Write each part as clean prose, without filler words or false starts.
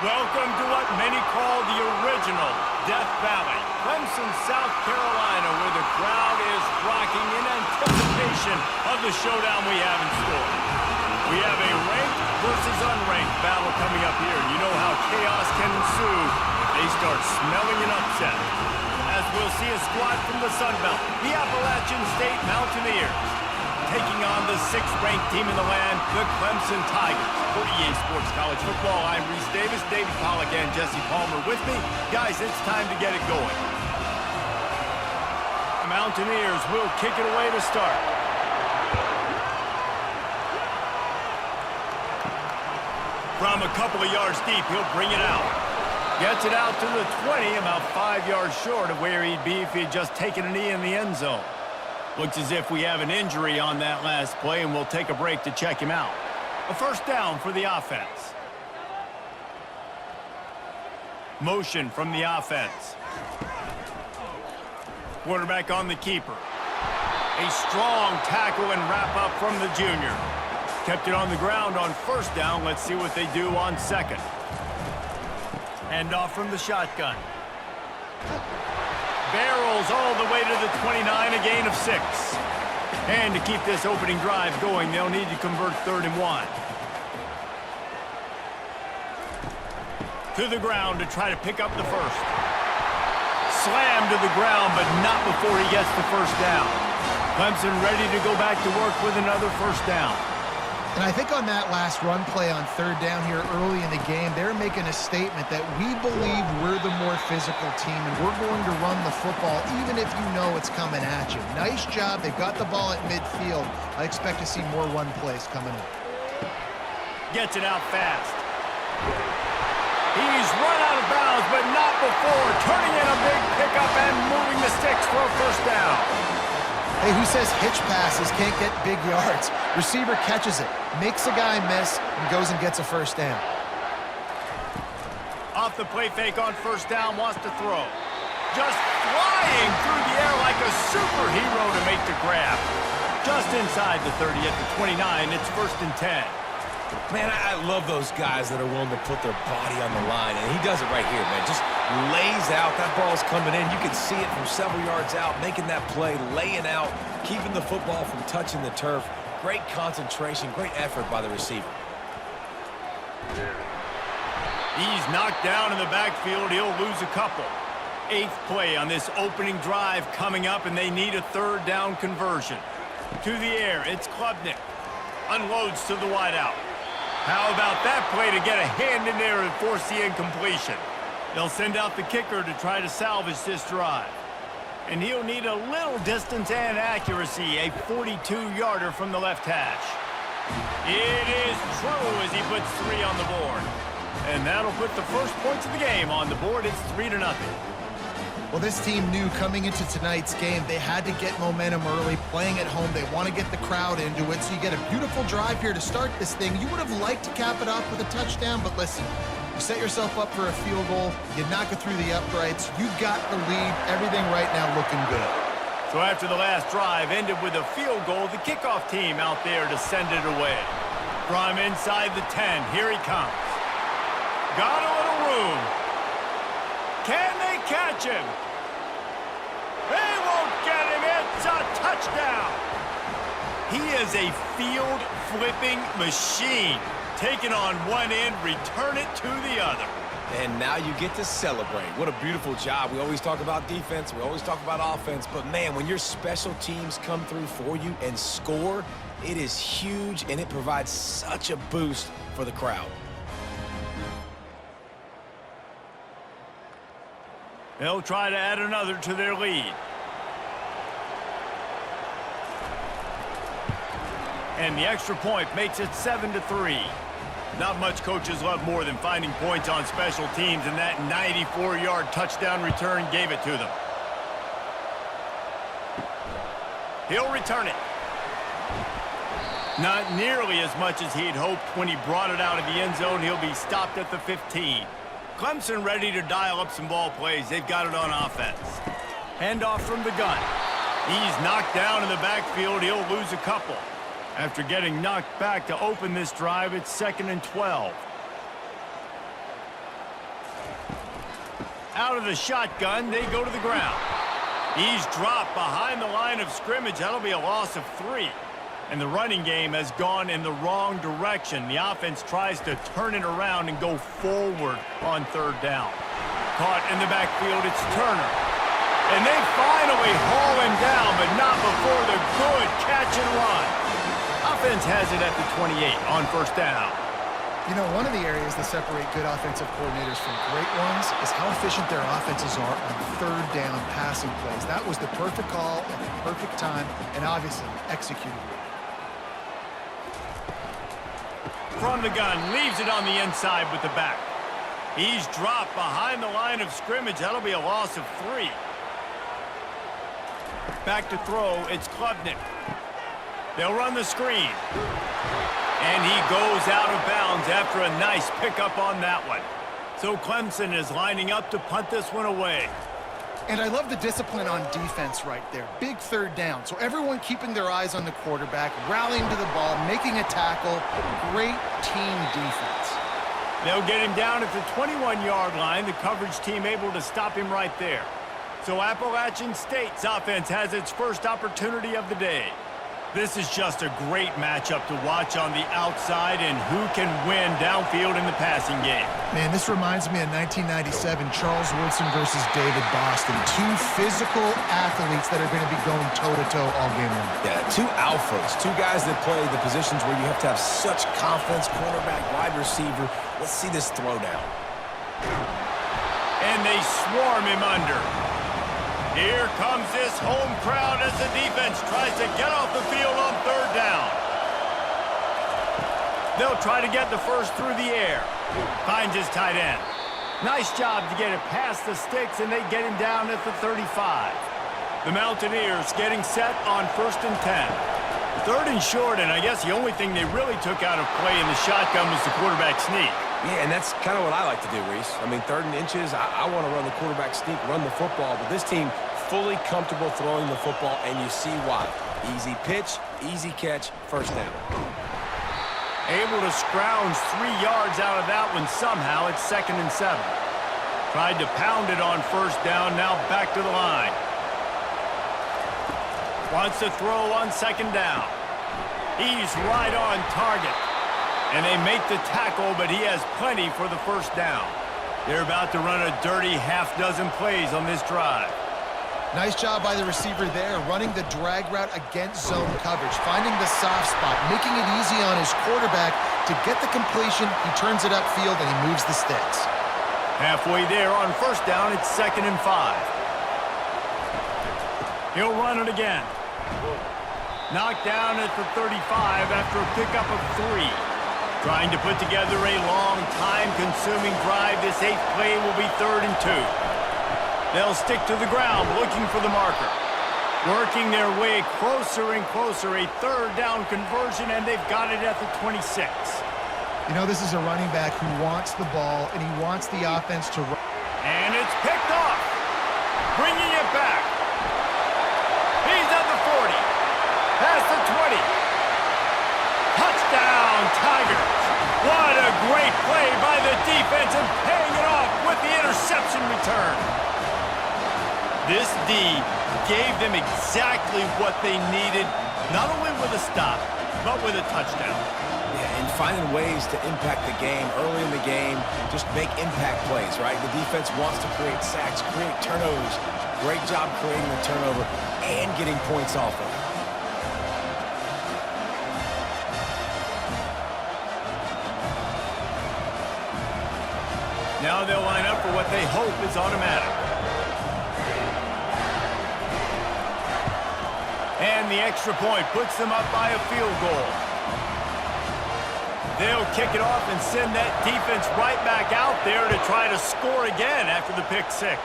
Welcome to what many call the original Death Valley, Clemson, South Carolina, where the crowd is rocking in anticipation of the showdown we have in store. We have a ranked versus unranked battle coming up here. You know how chaos can ensue if they start smelling an upset. As we'll see a squad from the Sun Belt, the Appalachian State Mountaineers, taking on the 6th-ranked team in the land, the Clemson Tigers. For EA Sports College Football, I'm Reese Davis, David Pollack, and Jesse Palmer with me. Guys, it's time to get it going. The Mountaineers will kick it away to start. From a couple of yards deep, he'll bring it out. Gets it out to the 20, about 5 yards short of where he'd be if he'd just taken a knee in the end zone. Looks as if we have an injury on that last play, and we'll take a break to check him out. A first down for the offense. Motion from the offense. Quarterback on the keeper. A strong tackle and wrap-up from the junior. Kept it on the ground on first down. Let's see what they do on second. Hand off from the shotgun. Barrels all the way to the 29, a gain of 6. And to keep this opening drive going, they'll need to convert 3rd and 1. To the ground to try to pick up the first. Slammed to the ground, but not before he gets the first down. Clemson ready to go back to work with another first down. And I think on that last run play on 3rd down here early in the game, they're making a statement that we believe we're the more physical team and we're going to run the football even if you know it's coming at you. Nice job. They got the ball at midfield. I expect to see more run plays coming up. Gets it out fast. He's run out of bounds, but not before turning in a big pickup and moving the sticks for a first down. Hey, who says hitch passes can't get big yards? Receiver catches it, makes a guy miss, and goes and gets a first down. Off the play fake on first down, wants to throw. Just flying through the air like a superhero to make the grab. Just inside the 30 at the 29, it's 1st and 10. Man, I love those guys that are willing to put their body on the line, and he does it right here, man. Just lays out. That ball's coming in. You can see it from several yards out, making that play, laying out, keeping the football from touching the turf. Great concentration, great effort by the receiver. He's knocked down in the backfield. He'll lose a couple. 8th play on this opening drive coming up, and they need a 3rd down conversion. To the air, it's Klubnik. Unloads to the wideout. How about that play to get a hand in there and force the incompletion? They'll send out the kicker to try to salvage this drive. And he'll need a little distance and accuracy, a 42-yarder from the left hash. It is true as he puts 3 on the board. And that'll put the first points of the game on the board. It's 3-0. Well, this team knew coming into tonight's game they had to get momentum early, playing at home. They want to get the crowd into it, so you get a beautiful drive here to start this thing. You would have liked to cap it off with a touchdown, but listen, you set yourself up for a field goal, you knock it through the uprights, you've got the lead, everything right now looking good. So after the last drive ended with a field goal, the kickoff team out there to send it away. From inside the 10, here he comes. Got a little room. Can they catch him? They won't get him. It's a touchdown. He is a field-flipping machine. Take it on one end, return it to the other. And now you get to celebrate. What a beautiful job. We always talk about defense. We always talk about offense. But, man, when your special teams come through for you and score, it is huge, and it provides such a boost for the crowd. They'll try to add another to their lead. And the extra point makes it 7-3. Not much coaches love more than finding points on special teams, and that 94-yard touchdown return gave it to them. He'll return it. Not nearly as much as he'd hoped when he brought it out of the end zone. He'll be stopped at the 15. Clemson ready to dial up some ball plays. They've got it on offense. Handoff from the gun. He's knocked down in the backfield. He'll lose a couple. After getting knocked back to open this drive, it's 2nd and 12. Out of the shotgun, they go to the ground. He's dropped behind the line of scrimmage. That'll be a loss of 3. And the running game has gone in the wrong direction. The offense tries to turn it around and go forward on 3rd down. Caught in the backfield, it's Turner. And they finally haul him down, but not before the good catch and run. Offense has it at the 28 on 1st down. You know, one of the areas that separate good offensive coordinators from great ones is how efficient their offenses are on 3rd down passing plays. That was the perfect call at the perfect time and obviously executed. From the gun, leaves it on the inside with the back. He's dropped behind the line of scrimmage. That'll be a loss of 3. Back to throw, it's Klubnik. They'll run the screen. And he goes out of bounds after a nice pickup on that one. So Clemson is lining up to punt this one away. And I love the discipline on defense right there. Big 3rd down. So everyone keeping their eyes on the quarterback, rallying to the ball, making a tackle. Great team defense. They'll get him down at the 21-yard line. The coverage team able to stop him right there. So Appalachian State's offense has its first opportunity of the day. This is just a great matchup to watch on the outside and who can win downfield in the passing game. Man, this reminds me of 1997, Charles Woodson versus David Boston. 2 physical athletes that are going to be going toe-to-toe all game long. Yeah, 2 alphas, 2 guys that play the positions where you have to have such confidence, quarterback, wide receiver. Let's see this throw down. And they swarm him under. Here comes this home crowd as the defense tries to get off the field on 3rd down. They'll try to get the first through the air. Finds his tight end. Nice job to get it past the sticks, and they get him down at the 35. The Mountaineers getting set on 1st and 10. 3rd and short, and I guess the only thing they really took out of play in the shotgun was the quarterback sneak. Yeah, and that's kind of what I like to do, Reese. I mean, 3rd and inches, I want to run the quarterback sneak, run the football, but this team fully comfortable throwing the football, and you see why. Easy pitch, easy catch, 1st down. Able to scrounge 3 yards out of that one somehow. It's 2nd and 7. Tried to pound it on 1st down, now back to the line. Wants to throw on 2nd down. He's right on target. And they make the tackle, but he has plenty for the 1st down. They're about to run a dirty half-dozen plays on this drive. Nice job by the receiver there, running the drag route against zone coverage, finding the soft spot, making it easy on his quarterback to get the completion. He turns it upfield, and he moves the sticks. Halfway there on 1st down, it's 2nd and 5. He'll run it again. Knocked down at the 35 after a pickup of 3. Trying to put together a long, time-consuming drive. This 8th play will be 3rd and 2. They'll stick to the ground, looking for the marker. Working their way closer and closer. A 3rd down conversion, and they've got it at the 26. You know, this is a running back who wants the ball, and he wants the offense to run. And it's picked off. Bringing it back. He's at the 40. Past the 20. Touchdown, Tigers. What a great play by the defense and paying it off with the interception return. This D gave them exactly what they needed, not only with a stop, but with a touchdown. Yeah, and finding ways to impact the game early in the game, just make impact plays, right? The defense wants to create sacks, create turnovers. Great job creating the turnover and getting points off of it. Now they'll line up for what they hope is automatic. And the extra point puts them up by a field goal. They'll kick it off and send that defense right back out there to try to score again after the pick 6.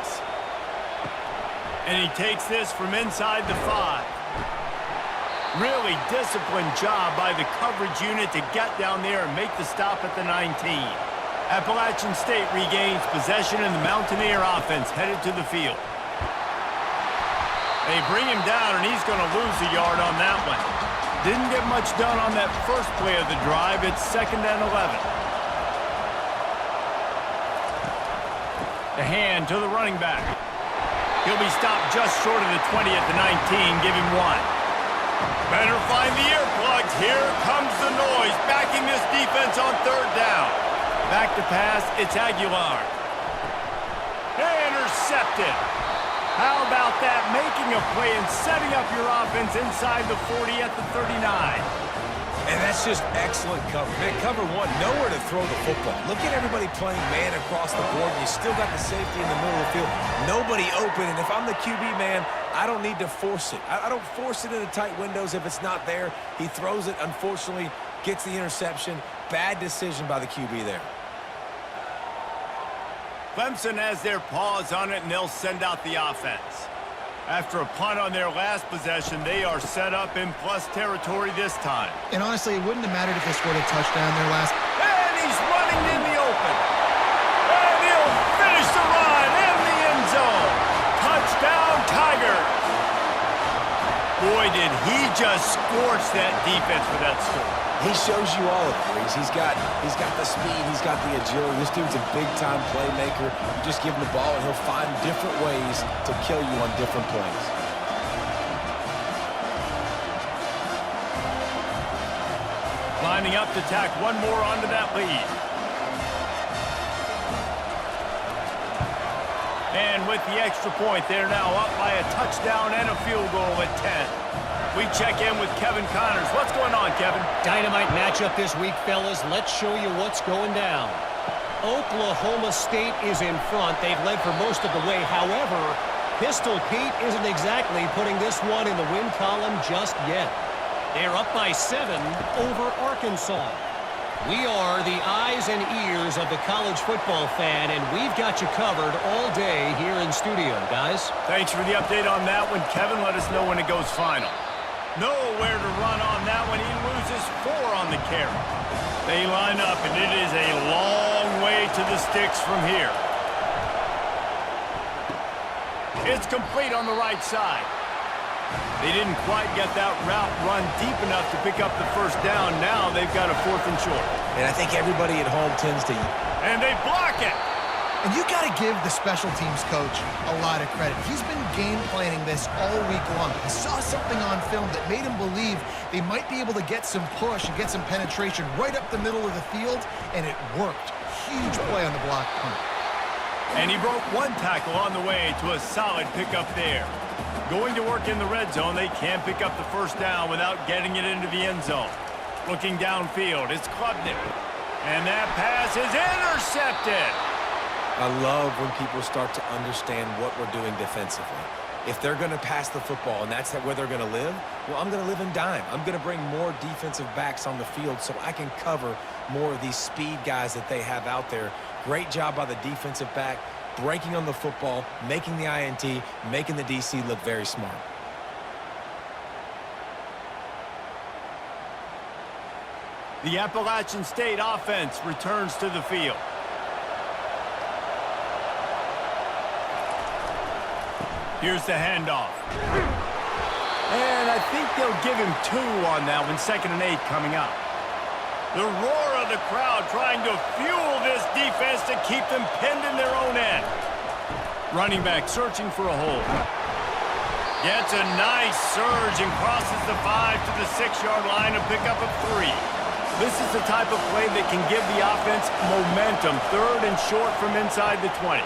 And he takes this from inside the 5. Really disciplined job by the coverage unit to get down there and make the stop at the 19. Appalachian State regains possession, and the Mountaineer offense headed to the field. They bring him down, and he's going to lose a yard on that one. Didn't get much done on that first play of the drive. It's 2nd and 11. The hand to the running back. He'll be stopped just short of the 20 at the 19. Give him 1. Better find the earplugs. Here comes the noise, backing this defense on 3rd down. Back to pass, it's Aguilar. Intercepted. How about that? Making a play and setting up your offense inside the 40 at the 39. And that's just excellent cover. Man, cover 1, nowhere to throw the football. Look at everybody playing man across the board. You still got the safety in the middle of the field. Nobody open, and if I'm the QB, man, I don't need to force it. I don't force it into tight windows if it's not there. He throws it, unfortunately, gets the interception. Bad decision by the QB there. Clemson has their paws on it, and they'll send out the offense. After a punt on their last possession, they are set up in plus territory this time. And honestly, it wouldn't have mattered if they scored a touchdown their last. And he's running in the open. And he'll finish the run in the end zone. Touchdown, Tigers. Boy, did he just scorch that defense for that score. He shows you all of it. He's got the speed, he's got the agility. This dude's a big-time playmaker. You just give him the ball, and he'll find different ways to kill you on different plays. Lining up to tack one more onto that lead. And with the extra point, they're now up by a touchdown and a field goal at 10. We check in with Kevin Connors. What's going on, Kevin? Dynamite matchup this week, fellas. Let's show you what's going down. Oklahoma State is in front. They've led for most of the way. However, Pistol Pete isn't exactly putting this one in the win column just yet. They're up by 7 over Arkansas. We are the eyes and ears of the college football fan, and we've got you covered all day here in studio, guys. Thanks for the update on that one, Kevin. Let us know when it goes final. Nowhere to run on that one. He loses 4 on the carry. They line up, and it is a long way to the sticks from here. It's complete on the right side. They didn't quite get that route run deep enough to pick up the first down. Now they've got a 4th and short. And I think everybody at home tends to... And they block it. And you got to give the special teams coach a lot of credit. He's been game planning this all week long. He saw something on film that made him believe they might be able to get some push and get some penetration right up the middle of the field, and it worked. Huge play on the block punt. And he broke 1 tackle on the way to a solid pickup there. Going to work in the red zone, they can't pick up the first down without getting it into the end zone. Looking downfield, it's Klubnik. And that pass is intercepted. I love when people start to understand what we're doing defensively. If they're going to pass the football and that's where they're going to live, well, I'm going to live in dime. I'm going to bring more defensive backs on the field so I can cover more of these speed guys that they have out there. Great job by the defensive back, breaking on the football, making the INT, making the DC look very smart. The Appalachian State offense returns to the field. Here's the handoff. And I think they'll give him 2 on that one. 2nd and 8 coming up. The roar of the crowd trying to fuel this defense to keep them pinned in their own end. Running back searching for a hole. Gets a nice surge and crosses the 5 to the 6-yard line, a pickup of 3. This is the type of play that can give the offense momentum. 3rd and short from inside the 20.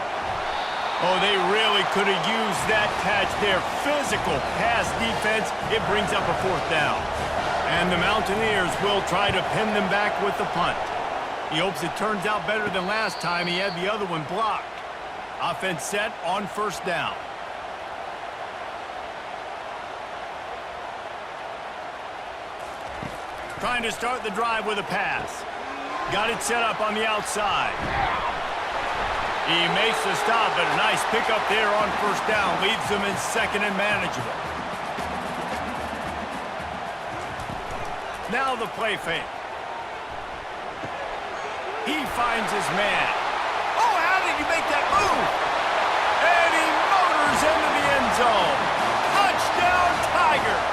Oh, they really could have used that catch there. Physical pass defense. It brings up a 4th down. And the Mountaineers will try to pin them back with the punt. He hopes it turns out better than last time. He had the other one blocked. Offense set on 1st down. Trying to start the drive with a pass. Got it set up on the outside. He makes the stop, but a nice pickup there on 1st down. Leaves them in 2nd and manageable. Now the play fake. He finds his man. Oh, how did he make that move? And he motors into the end zone. Touchdown, Tigers.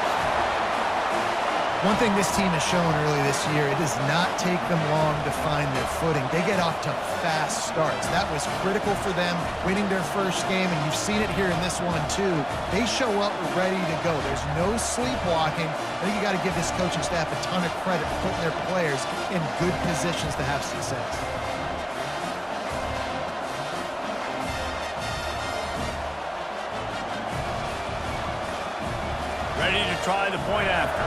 One thing this team has shown early this year, it does not take them long to find their footing. They get off to fast starts. That was critical for them winning their first game, and you've seen it here in this one too. They show up ready to go. There's no sleepwalking. I think you got to give this coaching staff a ton of credit for putting their players in good positions to have success. Ready to try the point after.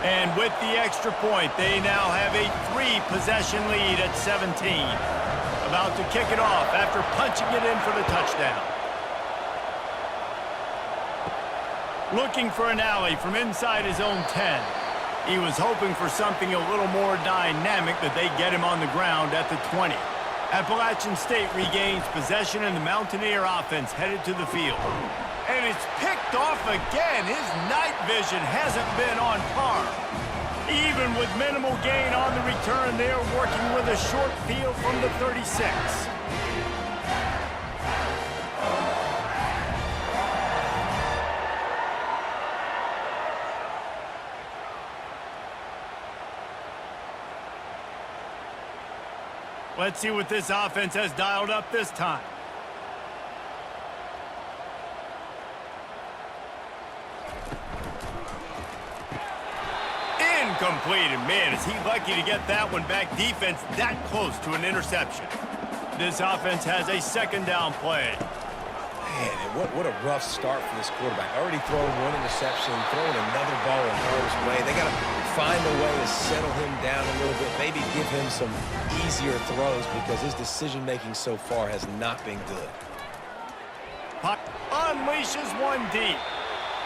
And with the extra point, they now have a 3-possession lead at 17. About to kick it off after punching it in for the touchdown. Looking for an alley from inside his own 10. He was hoping for something a little more dynamic, that they get him on the ground at the 20. Appalachian State regains possession, and the Mountaineer offense headed to the field. And it's picked off again. His night vision hasn't been on par. Even with minimal gain on the return, they're working with a short field from the 36. Let's see what this offense has dialed up this time. Incomplete, and man, is he lucky to get that one back. Defense that close to an interception. This offense has a second down play. Man, what a rough start for this quarterback. Already throwing one interception, throwing another ball in harm's way. They got to find a way to settle him down a little bit, maybe give him some easier throws, because his decision-making so far has not been good. Unleashes one deep.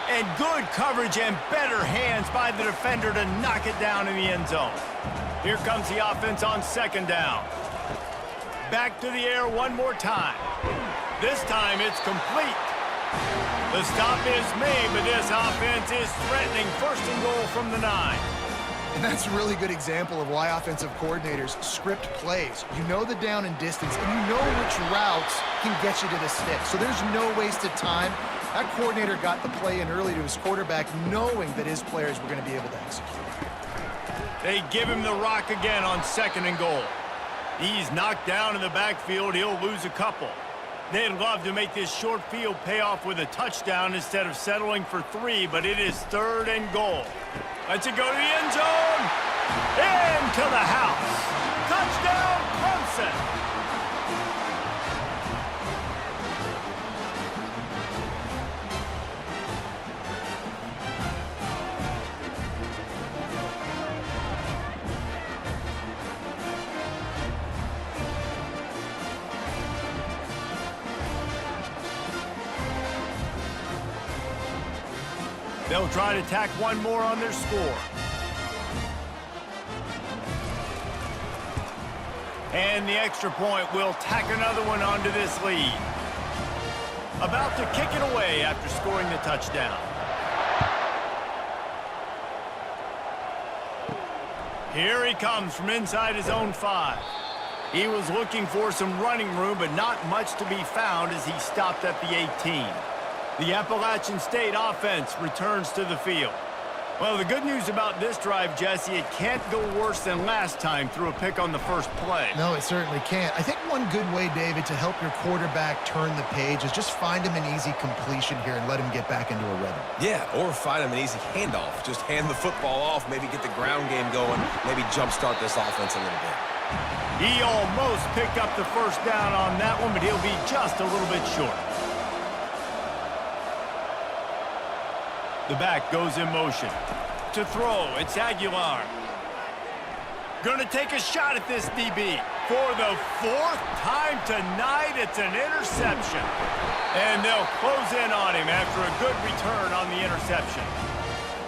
And good coverage and better hands by the defender to knock it down in the end zone. Here comes the offense on second down. Back to the air one more time. This time it's complete. The stop is made, but this offense is threatening first and goal from the 9. And that's a really good example of why offensive coordinators script plays. You know the down and distance, and you know which routes can get you to the stick. So there's no wasted time. That coordinator got the play in early to his quarterback, knowing that his players were going to be able to execute. They give him the rock again on second and goal. He's knocked down in the backfield. He'll lose a couple. They'd love to make this short field pay off with a touchdown instead of settling for 3, but it is third and goal. Let's it go to the end zone. Into the house. Touchdown, Clemson. They'll try to tack one more on their score. And the extra point will tack another one onto this lead. About to kick it away after scoring the touchdown. Here he comes from inside his own 5. He was looking for some running room, but not much to be found as he stopped at the 18. The Appalachian State offense returns to the field. Well, the good news about this drive, Jesse, it can't go worse than last time through a pick on the first play. No, it certainly can't. I think one good way, David, to help your quarterback turn the page is just find him an easy completion here and let him get back into a rhythm. Yeah, or find him an easy handoff. Just hand the football off, maybe get the ground game going, maybe jumpstart this offense a little bit. He almost picked up the first down on that one, but he'll be just a little bit short. The back goes in motion. To throw, it's Aguilar. Gonna take a shot at this DB. For the 4th time tonight, it's an interception. And they'll close in on him after a good return on the interception.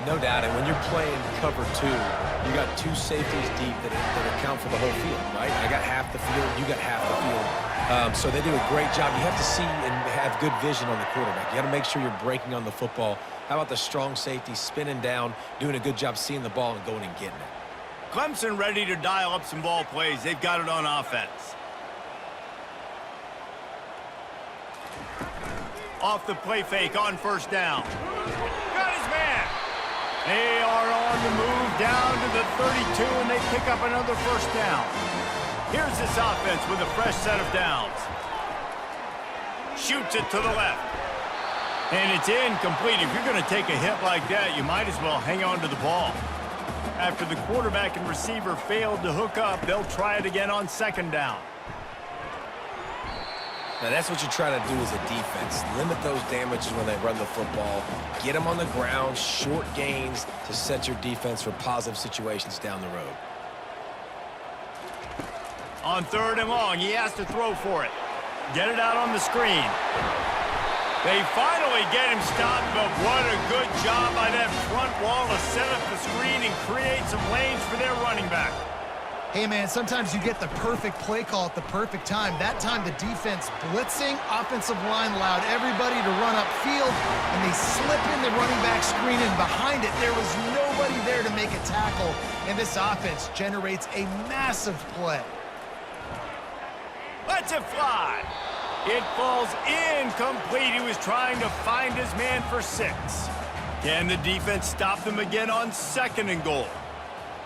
No doubt, and when you're playing cover 2, you got 2 safeties deep that account for the whole field, right? I got half the field, you got half the field. So they do a great job. You have to see and have good vision on the quarterback. You got to make sure you're breaking on the football. How about the strong safety spinning down, doing a good job seeing the ball and going and getting it. Clemson ready to dial up some ball plays. They've got it on offense. off the play fake on first down. Got his man. They are on the move down to the 32, and they pick up another first down. Here's this offense with a fresh set of downs. Shoots it to the left. And it's incomplete. If you're going to take a hit like that, you might as well hang on to the ball. After the quarterback and receiver failed to hook up, they'll try it again on second down. Now, that's what you try to do as a defense. Limit those damages when they run the football. Get them on the ground, short gains to set your defense for positive situations down the road. On third and long, he has to throw for it. Get it out on the screen. They finally get him stopped, but what a good job by that front wall to set up the screen and create some lanes for their running back. Hey, man, sometimes you get the perfect play call at the perfect time. That time, the defense blitzing, offensive line allowed everybody to run upfield, and they slip in the running back screen, and behind it, there was nobody there to make a tackle, and this offense generates a massive play. Lets it fly. It falls incomplete. He was trying to find his man for 6. Can the defense stop them again on second and goal?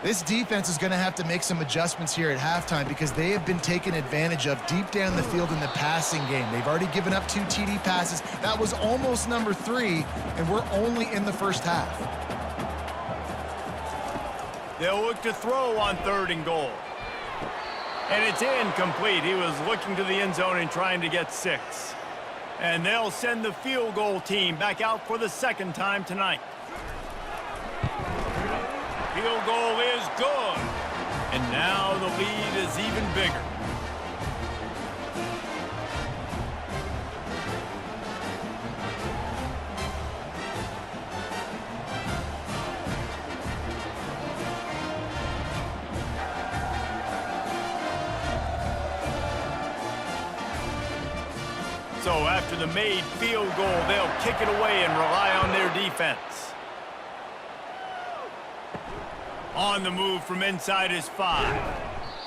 This defense is going to have to make some adjustments here at halftime because they have been taken advantage of deep down the field in the passing game. They've already given up 2 TD passes. That was almost number 3, and we're only in the first half. They'll look to throw on third and goal. And it's incomplete. He was looking to the end zone and trying to get 6. And they'll send the field goal team back out for the second time tonight. Field goal is good. And now the lead is even bigger. So after the made field goal, they'll kick it away and rely on their defense. On the move from inside his 5.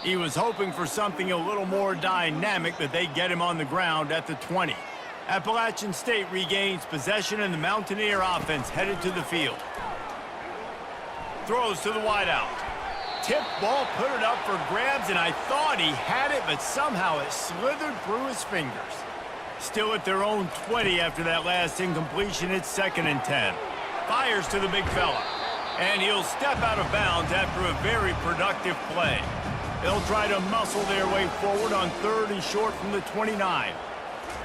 He was hoping for something a little more dynamic, but they get him on the ground at the 20. Appalachian State regains possession, and the Mountaineer offense headed to the field. Throws to the wideout. Tipped ball, put it up for grabs, and I thought he had it, but somehow it slithered through his fingers. Still at their own 20 after that last incompletion. It's second and 10. Fires to the big fella. And he'll step out of bounds after a very productive play. They'll try to muscle their way forward on third and short from the 29.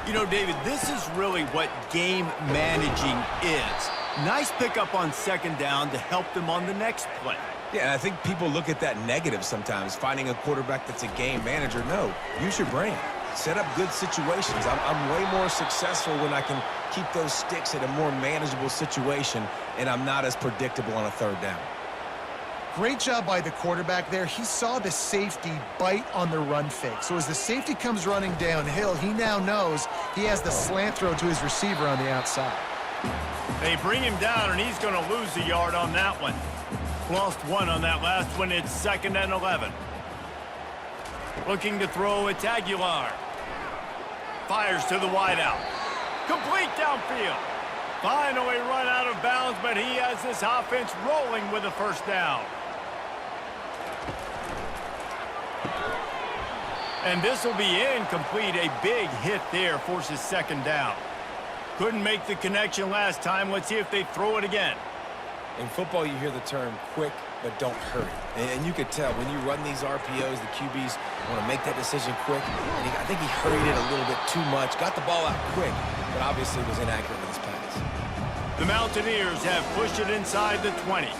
You know, David, this is really what game managing is. Nice pickup on second down to help them on the next play. Yeah, and I think people look at that negative sometimes, finding a quarterback that's a game manager. No, use your brain. Set up good situations. I'm way more successful when I can keep those sticks at a more manageable situation, and I'm not as predictable on a third down. Great job by the quarterback there. He saw the safety bite on the run fake. So as the safety comes running downhill, he now knows he has the slant throw to his receiver on the outside. They bring him down, and he's going to lose a yard on that one. Lost 1 on that last one. It's second and 11. Looking to throw, it's Aguilar. Fires to the wideout. Complete downfield. Finally run out of bounds, but he has this offense rolling with a first down. And this will be incomplete. A big hit there forces second down. Couldn't make the connection last time. Let's see if they throw it again. In football, you hear the term quick, but don't hurry. And you could tell when you run these RPOs, the QBs want to make that decision quick. And I think he hurried it a little bit too much. Got the ball out quick, but obviously was inaccurate with his pass. The Mountaineers have pushed it inside the 20.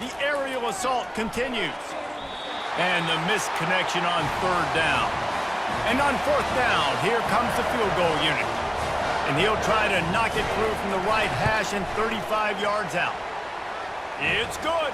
The aerial assault continues. And the missed connection on third down. And on fourth down, here comes the field goal unit. And he'll try to knock it through from the right hash and 35 yards out. It's good.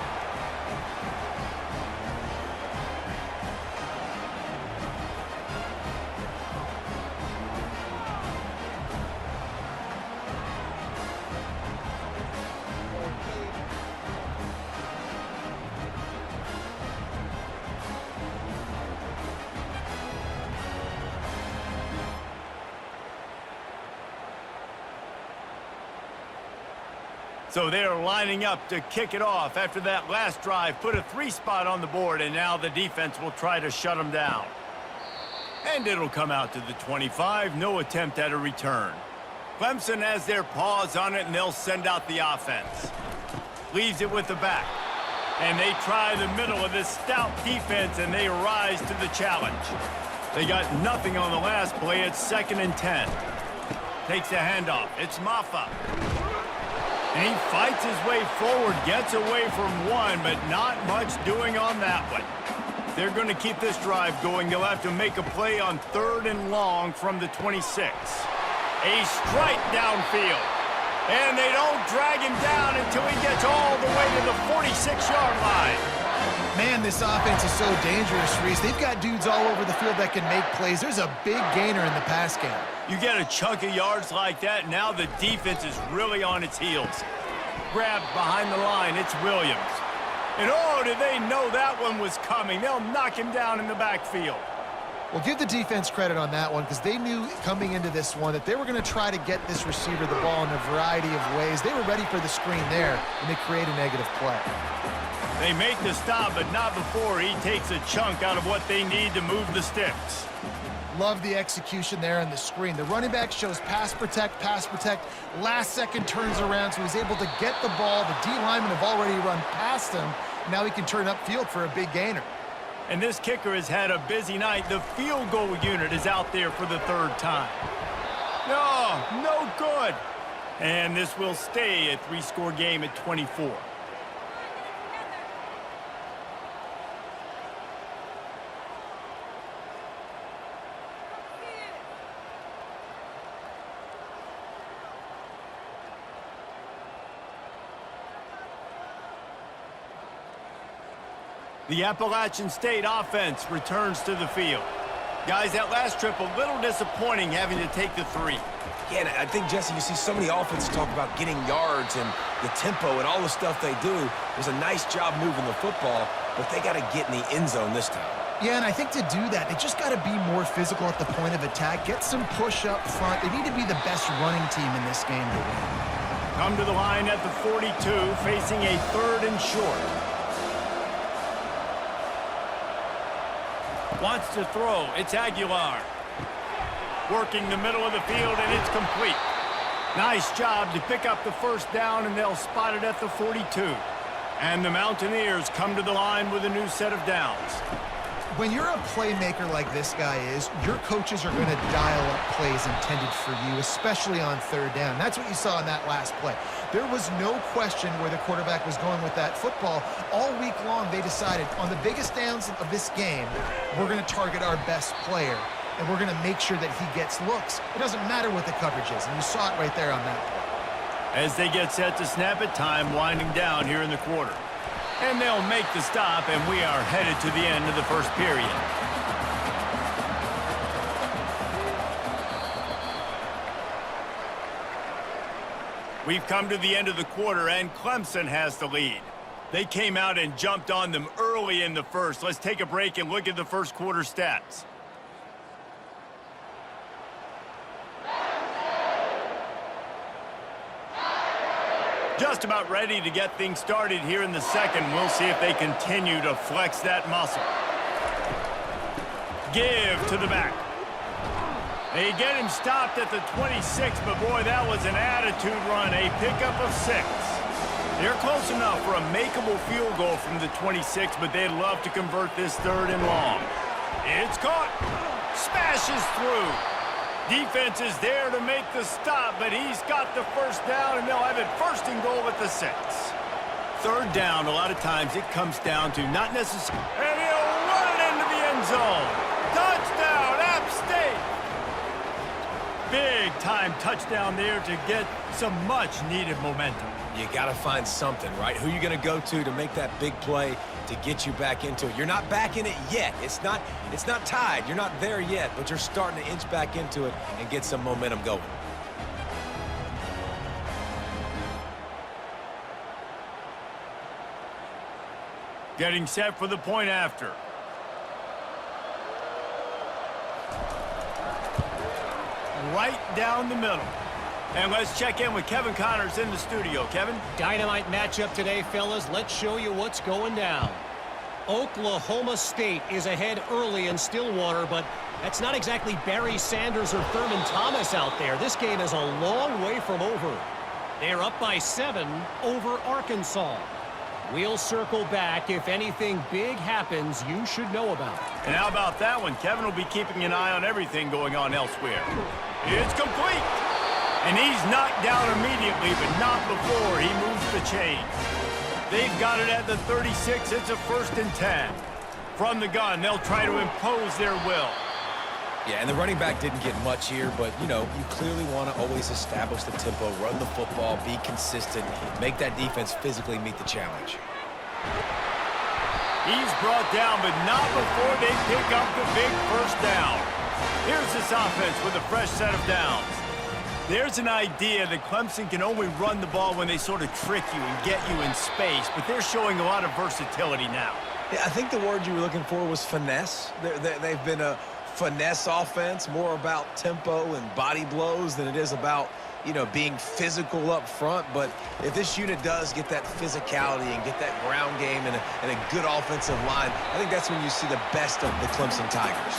So they're lining up to kick it off after that last drive. Put a 3-spot on the board, and now the defense will try to shut them down. And it'll come out to the 25. No attempt at a return. Clemson has their paws on it, and they'll send out the offense. Leaves it with the back. And they try the middle of this stout defense, and they rise to the challenge. They got nothing on the last play. It's 2nd and 10. Takes a handoff. It's Maffa. And he fights his way forward, gets away from one, but not much doing on that one. They're going to keep this drive going. They'll have to make a play on 3rd and long from the 26. A strike downfield. And they don't drag him down until he gets all the way to the 46-yard line. Man, this offense is so dangerous, Reese. They've got dudes all over the field that can make plays. There's a big gainer in the pass game. You get a chunk of yards like that, now the defense is really on its heels. Grabbed behind the line, it's Williams. And oh, did they know that one was coming. They'll knock him down in the backfield. Well, give the defense credit on that one because they knew coming into this one that they were going to try to get this receiver the ball in a variety of ways. They were ready for the screen there, and they create a negative play. They make the stop, but not before he takes a chunk out of what they need to move the sticks. Love the execution there on the screen. The running back shows pass protect, last second turns around, so he's able to get the ball. The D linemen have already run past him. Now he can turn upfield for a big gainer. And this kicker has had a busy night. The field goal unit is out there for the 3rd time. No good. And this will stay a 3-score game at 24. The Appalachian State offense returns to the field. Guys, that last trip a little disappointing having to take the 3. Yeah, and I think, Jesse, you see so many offenses talk about getting yards and the tempo and all the stuff they do. There's a nice job moving the football, but they got to get in the end zone this time. Yeah, and I think to do that, they just got to be more physical at the point of attack, get some push up front. They need to be the best running team in this game to win. Come to the line at the 42, facing a 3rd and short. Wants to throw. It's Aguilar. Working the middle of the field, and it's complete. Nice job to pick up the 1st down, and they'll spot it at the 42. And the Mountaineers come to the line with a new set of downs. When you're a playmaker like this guy is, your coaches are going to dial up plays intended for you, especially on 3rd down. That's what you saw in that last play. There was no question where the quarterback was going with that football. All week long, they decided on the biggest downs of this game, we're going to target our best player, and we're going to make sure that he gets looks. It doesn't matter what the coverage is, and you saw it right there on that play. As they get set to snap it, time winding down here in the quarter. And they'll make the stop, and we are headed to the end of the 1st period. We've come to the end of the quarter, and Clemson has the lead. They came out and jumped on them early in the 1st. Let's take a break and look at the 1st quarter stats. Just about ready to get things started here in the 2nd. We'll see if they continue to flex that muscle. Give to the back. They get him stopped at the 26, but boy, that was an attitude run. A pickup of 6. They're close enough for a makeable field goal from the 26, but they'd love to convert this 3rd and long. It's caught. Smashes through. Defense is there to make the stop, but he's got the 1st down, and they'll have it 1st and goal at the 6. 3rd down, a lot of times it comes down to not necessarily... And he'll run it into the end zone. Touchdown, App State! Big-time touchdown there to get some much-needed momentum. You got to find something, right? Who are you going to go to make that big play to get you back into it? You're not back in it yet. It's not tied. You're not there yet, but you're starting to inch back into it and get some momentum going. Getting set for the point after. Right down the middle. And let's check in with Kevin Connors in the studio. Kevin? Dynamite matchup today, fellas. Let's show you what's going down. Oklahoma State is ahead early in Stillwater, but that's not exactly Barry Sanders or Thurman Thomas out there. This game is a long way from over. They're up by 7 over Arkansas. We'll circle back if anything big happens you should know about. And how about that one? Kevin will be keeping an eye on everything going on elsewhere. It's complete. And he's knocked down immediately, but not before he moves the chain. They've got it at the 36. It's a 1st and 10. From the gun, they'll try to impose their will. Yeah, and the running back didn't get much here, but, you know, you clearly want to always establish the tempo, run the football, be consistent, make that defense physically meet the challenge. He's brought down, but not before they pick up the big 1st down. Here's this offense with a fresh set of downs. There's an idea that Clemson can only run the ball when they sort of trick you and get you in space, but they're showing a lot of versatility now. Yeah, I think the word you were looking for was finesse. They've been a finesse offense, more about tempo and body blows than it is about, you know, being physical up front. But if this unit does get that physicality and get that ground game and a good offensive line, I think that's when you see the best of the Clemson Tigers.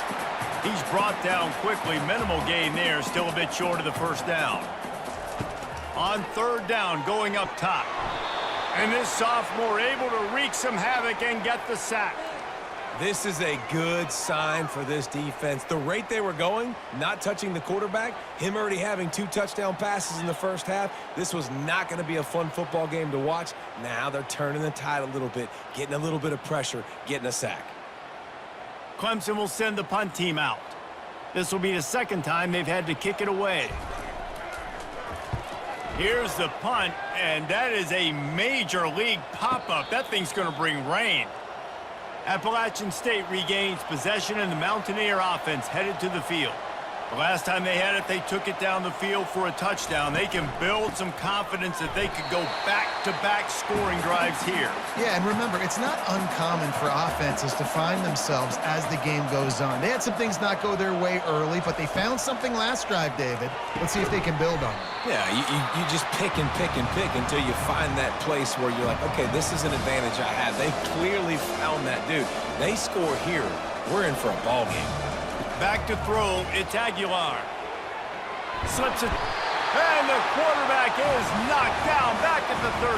He's brought down quickly. Minimal gain there. Still a bit short of the 1st down. On 3rd down, going up top. And this sophomore able to wreak some havoc and get the sack. This is a good sign for this defense. The rate they were going, not touching the quarterback, him already having 2 touchdown passes in the 1st half, this was not going to be a fun football game to watch. Now they're turning the tide a little bit, getting a little bit of pressure, getting a sack. Clemson will send the punt team out. This will be the 2nd time they've had to kick it away. Here's the punt, and that is a major league pop-up. That thing's going to bring rain. Appalachian State regains possession, and the Mountaineer offense headed to the field. The last time they had it, they took it down the field for a touchdown. They can build some confidence that they could go back-to-back scoring drives here. Yeah, and remember, it's not uncommon for offenses to find themselves as the game goes on. They had some things not go their way early, but they found something last drive, David. Let's see if they can build on it. Yeah, you just pick and pick and pick until you find that place where you're like, okay, this is an advantage I have. They clearly found that dude. They score here. We're in for a ball game. Back to throw, it's Aguilar. Slips it, and the quarterback is knocked down back at the 13.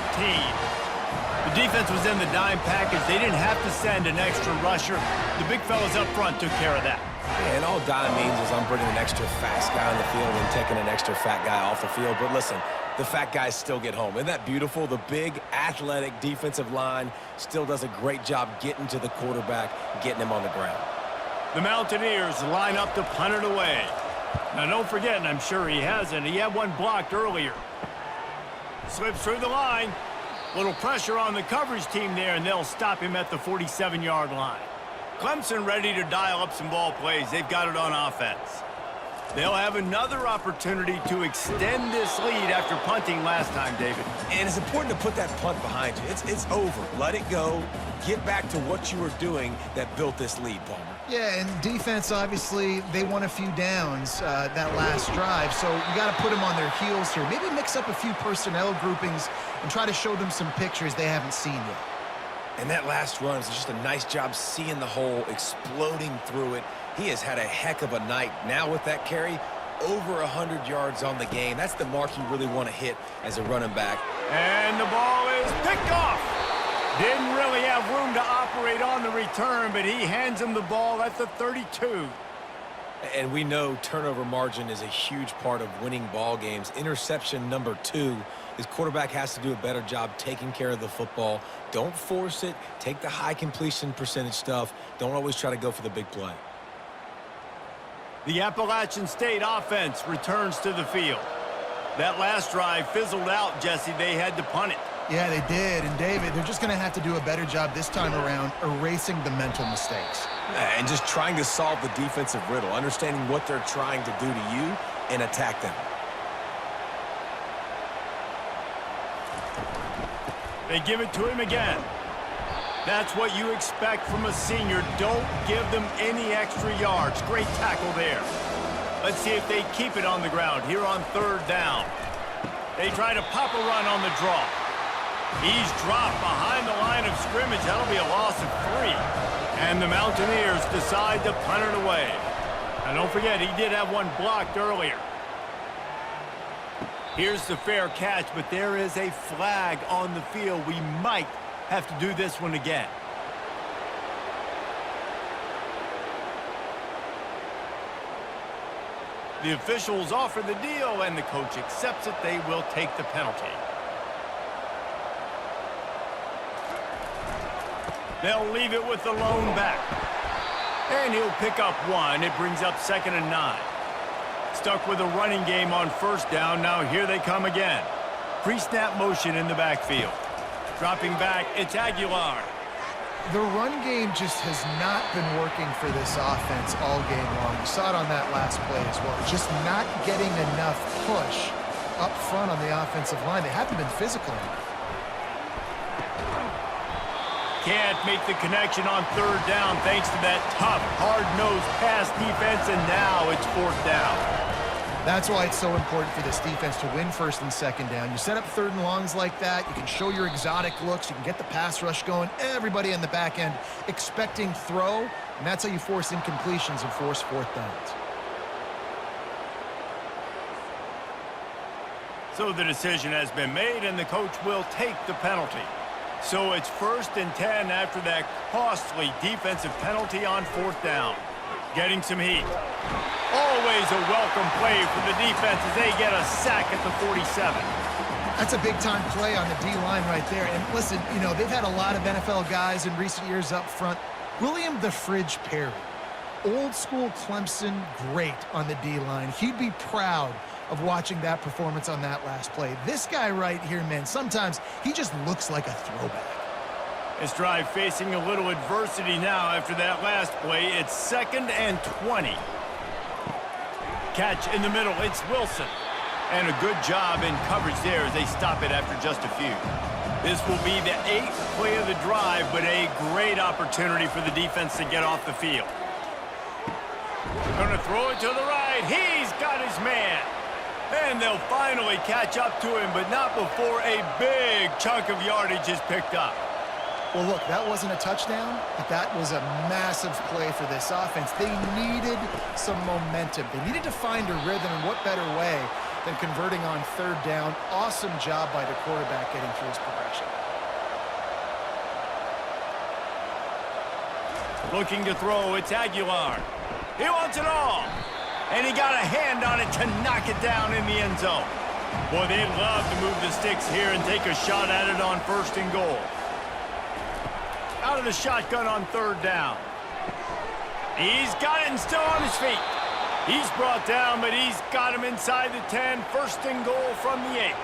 The defense was in the dime package. They didn't have to send an extra rusher. The big fellas up front took care of that. Yeah, and all dime means is I'm bringing an extra fast guy on the field and taking an extra fat guy off the field. But listen, the fat guys still get home. Isn't that beautiful? The big, athletic defensive line still does a great job getting to the quarterback, getting him on the ground. The Mountaineers line up to punt it away. Now, don't forget, and I'm sure he hasn't, he had one blocked earlier. Slips through the line. Little pressure on the coverage team there, and they'll stop him at the 47-yard line. Clemson ready to dial up some ball plays. They've got it on offense. They'll have another opportunity to extend this lead after punting last time, David. And it's important to put that punt behind you. It's over. Let it go. Get back to what you were doing that built this lead, Palmer. Yeah, and defense, obviously, they won a few downs that last drive, so you got to put them on their heels here. Maybe mix up a few personnel groupings and try to show them some pictures they haven't seen yet. And that last run is just a nice job seeing the hole, exploding through it. He has had a heck of a night. Now with that carry, over 100 yards on the game. That's the mark you really want to hit as a running back. And the ball is picked off. Didn't really have room to operate on the return, but he hands him the ball at the 32. And we know turnover margin is a huge part of winning ball games. Interception number 2. His quarterback has to do a better job taking care of the football. Don't force it. Take the high completion percentage stuff. Don't always try to go for the big play. The Appalachian State offense returns to the field. That last drive fizzled out, Jesse. They had to punt it. Yeah, they did. And, David, they're just going to have to do a better job this time around erasing the mental mistakes. And just trying to solve the defensive riddle, understanding what they're trying to do to you and attack them. They give it to him again. That's what you expect from a senior. Don't give them any extra yards. Great tackle there. Let's see if they keep it on the ground here on 3rd down. They try to pop a run on the draw. He's dropped behind the line of scrimmage. That'll be a loss of 3. And the Mountaineers decide to punt it away. And don't forget, he did have one blocked earlier. Here's the fair catch, but there is a flag on the field. We might have to do this one again. The officials offer the deal, and the coach accepts it. They will take the penalty. They'll leave it with the lone back. And he'll pick up 1. It brings up 2nd and 9. Stuck with a running game on 1st down. Now here they come again. Pre-snap motion in the backfield. Dropping back, it's Aguilar. The run game just has not been working for this offense all game long. You saw it on that last play as well. Just not getting enough push up front on the offensive line. They haven't been physical enough. Can't make the connection on 3rd down thanks to that tough, hard-nosed pass defense, and now it's 4th down. That's why it's so important for this defense to win 1st and 2nd down. You set up 3rd and longs like that, you can show your exotic looks, you can get the pass rush going, everybody in the back end expecting throw, and that's how you force incompletions and force 4th downs. So the decision has been made, and the coach will take the penalty. So it's 1st and 10 after that costly defensive penalty on 4th down. Getting some heat. Always a welcome play for the defense as they get a sack at the 47. That's a big-time play on the D-line right there. And listen, you know, they've had a lot of NFL guys in recent years up front. William the Fridge Perry, old-school Clemson great on the D-line. He'd be proud of watching that performance on that last play. This guy right here, man, sometimes he just looks like a throwback. This drive facing a little adversity now after that last play. It's 2nd and 20. Catch in the middle, it's Wilson. And a good job in coverage there as they stop it after just a few. This will be the 8th play of the drive, but a great opportunity for the defense to get off the field. Gonna throw it to the right. He's got his man. And they'll finally catch up to him, but not before a big chunk of yardage is picked up. Well, look, that wasn't a touchdown, but that was a massive play for this offense. They needed some momentum. They needed to find a rhythm, and what better way than converting on 3rd down. Awesome job by the quarterback getting through his progression. Looking to throw, it's Aguilar. He wants it all. And he got a hand on it to knock it down in the end zone. Boy, they'd love to move the sticks here and take a shot at it on 1st and goal. Out of the shotgun on 3rd down. He's got it and still on his feet. He's brought down, but he's got him inside the 10. 1st and goal from the 8.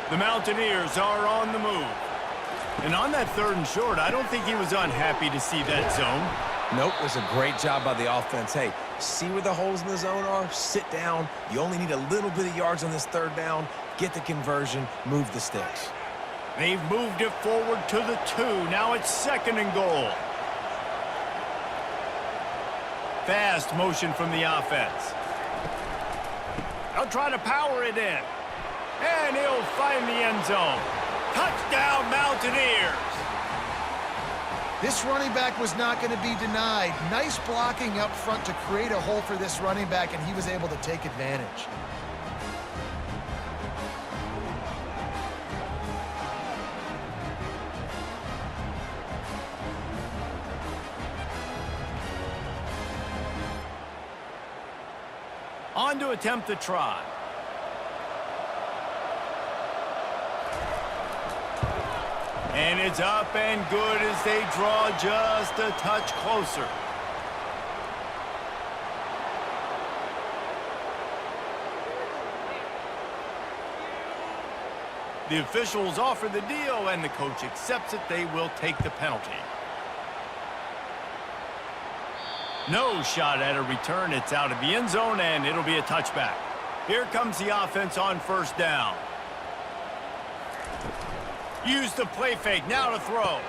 The Mountaineers are on the move. And on that 3rd and short, I don't think he was unhappy to see that zone. Nope, it was a great job by the offense. Hey, see where the holes in the zone are? Sit down. You only need a little bit of yards on this 3rd down. Get the conversion. Move the sticks. They've moved it forward to the 2. Now it's 2nd and goal. Fast motion from the offense. They'll try to power it in. And he'll find the end zone. Touchdown, Mountaineers. This running back was not going to be denied. Nice blocking up front to create a hole for this running back, and he was able to take advantage. On to attempt the try. And it's up and good as they draw just a touch closer. The officials offer the deal, and the coach accepts it. They will take the penalty. No shot at a return. It's out of the end zone, and it'll be a touchback. Here comes the offense on 1st down. Use the play fake, now to throw.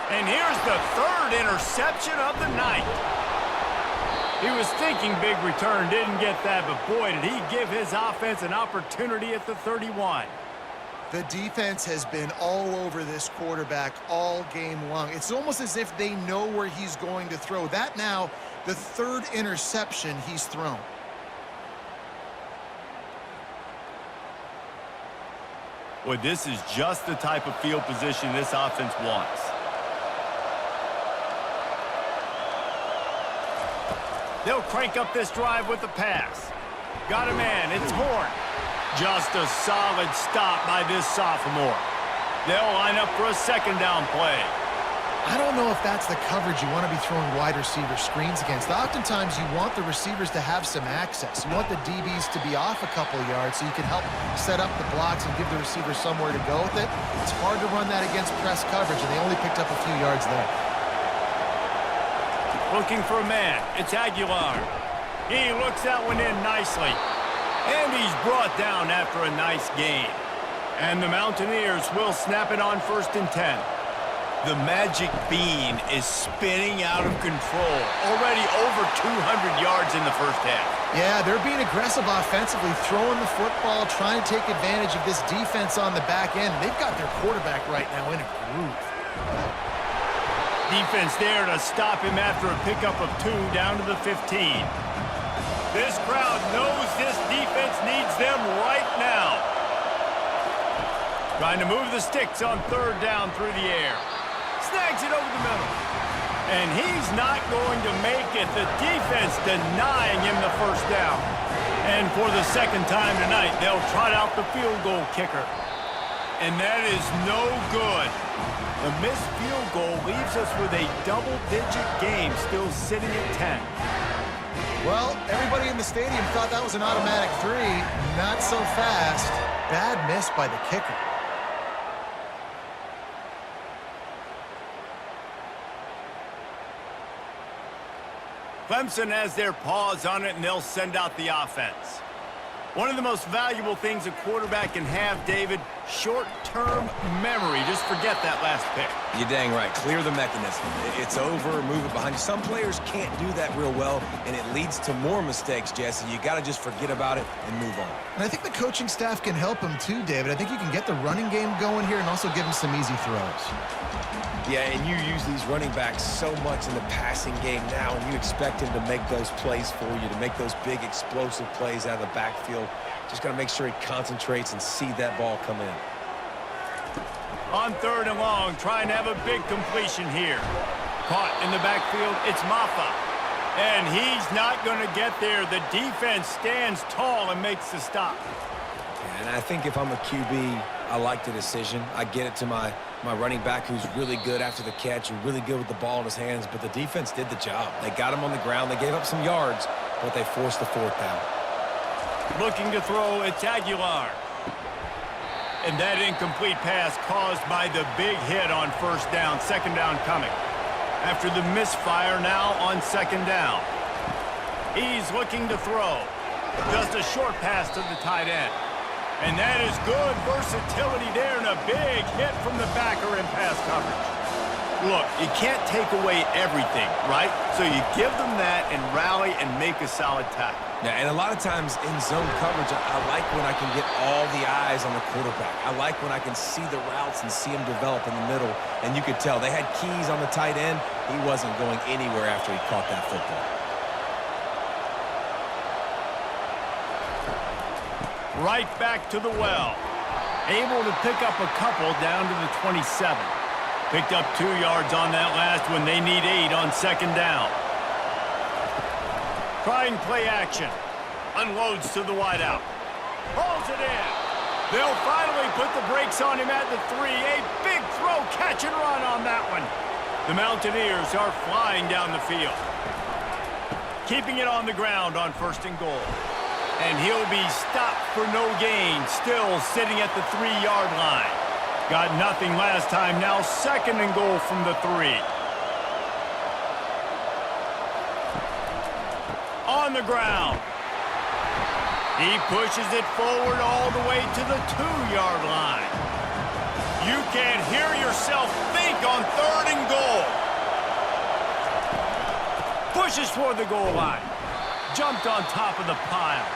And here's the 3rd interception of the night. He was thinking big return, didn't get that, but boy, did he give his offense an opportunity at the 31. The defense has been all over this quarterback all game long. It's almost as if they know where he's going to throw. That now, the third interception he's thrown. Boy, this is just the type of field position this offense wants. They'll crank up this drive with the pass. Got a man, it's Horn. Just a solid stop by this sophomore. They'll line up for a second down play. I don't know if that's the coverage you want to be throwing wide receiver screens against. Oftentimes, you want the receivers to have some access. You want the DBs to be off a couple of yards so you can help set up the blocks and give the receiver somewhere to go with it. It's hard to run that against press coverage, and they only picked up a few yards there. Looking for a man. It's Aguilar. He looks that one in nicely. And he's brought down after a nice gain. And the Mountaineers will snap it on 1st and 10. The magic bean is spinning out of control. Already over 200 yards in the first half. Yeah, they're being aggressive offensively, throwing the football, trying to take advantage of this defense on the back end. They've got their quarterback right now in a groove. Defense there to stop him after a pickup of 2 down to the 15. This crowd knows this defense needs them right now. Trying to move the sticks on 3rd down through the air. Snags it over the middle. And he's not going to make it. The defense denying him the 1st down. And for the 2nd time tonight, they'll trot out the field goal kicker. And that is no good. The missed field goal leaves us with a double-digit game still sitting at 10. Well, everybody in the stadium thought that was an automatic 3. Not so fast. Bad miss by the kicker. Clemson has their paws on it, and they'll send out the offense. One of the most valuable things a quarterback can have, David, short-term memory. Just forget that last pick. You're dang right. Clear the mechanism. It's over, move it behind you. Some players can't do that real well, and it leads to more mistakes, Jesse. You got to just forget about it and move on. And I think the coaching staff can help him too, David. I think you can get the running game going here and also give him some easy throws. Yeah, and you use these running backs so much in the passing game now, and you expect him to make those plays for you, to make those big explosive plays out of the backfield. Just got to make sure he concentrates and see that ball come in. On 3rd and long, trying to have a big completion here. Caught in the backfield, it's Maffa. And he's not going to get there. The defense stands tall and makes the stop. And I think if I'm a QB, I like the decision. I get it to my running back who's really good after the catch and really good with the ball in his hands, but the defense did the job. They got him on the ground. They gave up some yards, but they forced the 4th down. Looking to throw, it's Aguilar. And that incomplete pass caused by the big hit on 1st down, 2nd down coming. After the misfire now on 2nd down. He's looking to throw. Just a short pass to the tight end. And that is good versatility there and a big hit from the backer in pass coverage. Look, you can't take away everything, right? So you give them that and rally and make a solid tackle. Yeah, and a lot of times in zone coverage, I like when I can get all the eyes on the quarterback. I like when I can see the routes and see him develop in the middle. And you could tell they had keys on the tight end. He wasn't going anywhere after he caught that football. Right back to the well. Able to pick up a couple down to the 27. Picked up 2 yards on that last one. They need 8 on 2nd down. Trying play action. Unloads to the wideout. Hauls it in. They'll finally put the brakes on him at the 3. A big throw, catch and run on that one. The Mountaineers are flying down the field. Keeping it on the ground on 1st and goal. And he'll be stopped for no gain, still sitting at the 3-yard line. Got nothing last time, now 2nd and goal from the 3. On the ground. He pushes it forward all the way to the 2-yard line. You can't hear yourself think on 3rd and goal. Pushes toward the goal line. Jumped on top of the pile.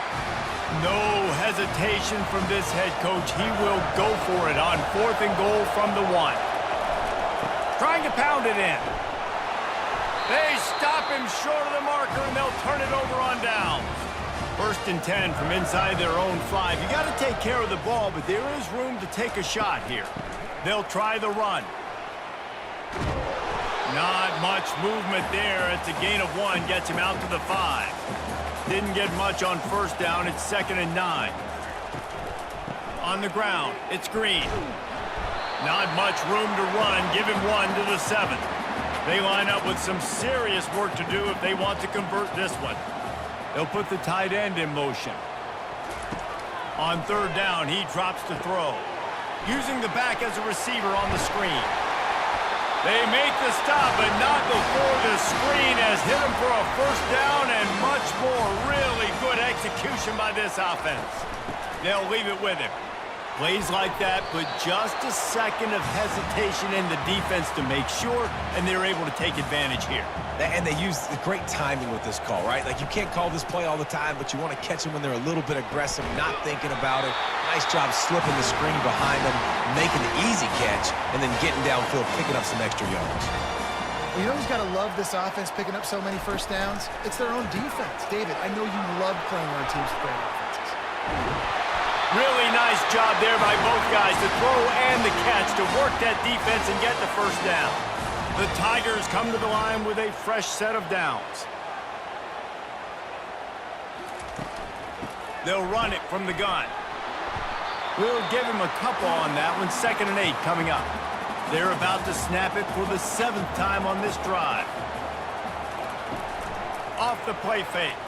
No hesitation from this head coach. He will go for it on 4th and goal from the 1. Trying to pound it in. They stop him short of the marker, and they'll turn it over on downs. 1st and 10 from inside their own 5. You got to take care of the ball, but there is room to take a shot here. They'll try the run. Not much movement there. It's a gain of 1. Gets him out to the 5. Didn't get much on 1st down. It's 2nd and 9. On the ground, it's Green. Not much room to run. Give him 1 to the 7. They line up with some serious work to do if they want to convert this one. They'll put the tight end in motion. On 3rd down, he drops to throw. Using the back as a receiver on the screen. They make the stop, but not before the screen has hit him for a 1st down and much more. Really good execution by this offense. They'll leave it with him. Plays like that, but just a second of hesitation in the defense to make sure, and they're able to take advantage here. And they use the great timing with this call, right? Like, you can't call this play all the time, but you want to catch them when they're a little bit aggressive, not thinking about it. Nice job slipping the screen behind them, making the easy catch, and then getting downfield, picking up some extra yards. Well, you know who's got to love this offense picking up so many 1st downs? It's their own defense. David, I know you love playing on teams with great offenses. Really nice job there by both guys, the throw and the catch, to work that defense and get the 1st down. The Tigers come to the line with a fresh set of downs. They'll run it from the gun. We'll give him a couple on that one. 2nd and 8 coming up. They're about to snap it for the 7th time on this drive. Off the play fake.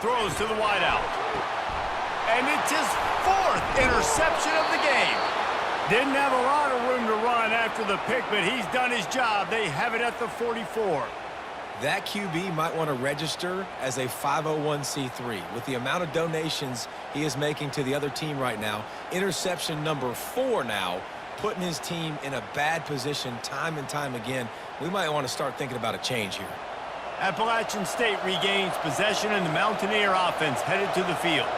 Throws to the wideout. And it's his 4th interception of the game. Didn't have a lot of room to run after the pick, but he's done his job. They have it at the 44. That QB might want to register as a 501c3. With the amount of donations he is making to the other team right now, interception number 4 now, putting his team in a bad position time and time again. We might want to start thinking about a change here. Appalachian State regains possession, and the Mountaineer offense headed to the field.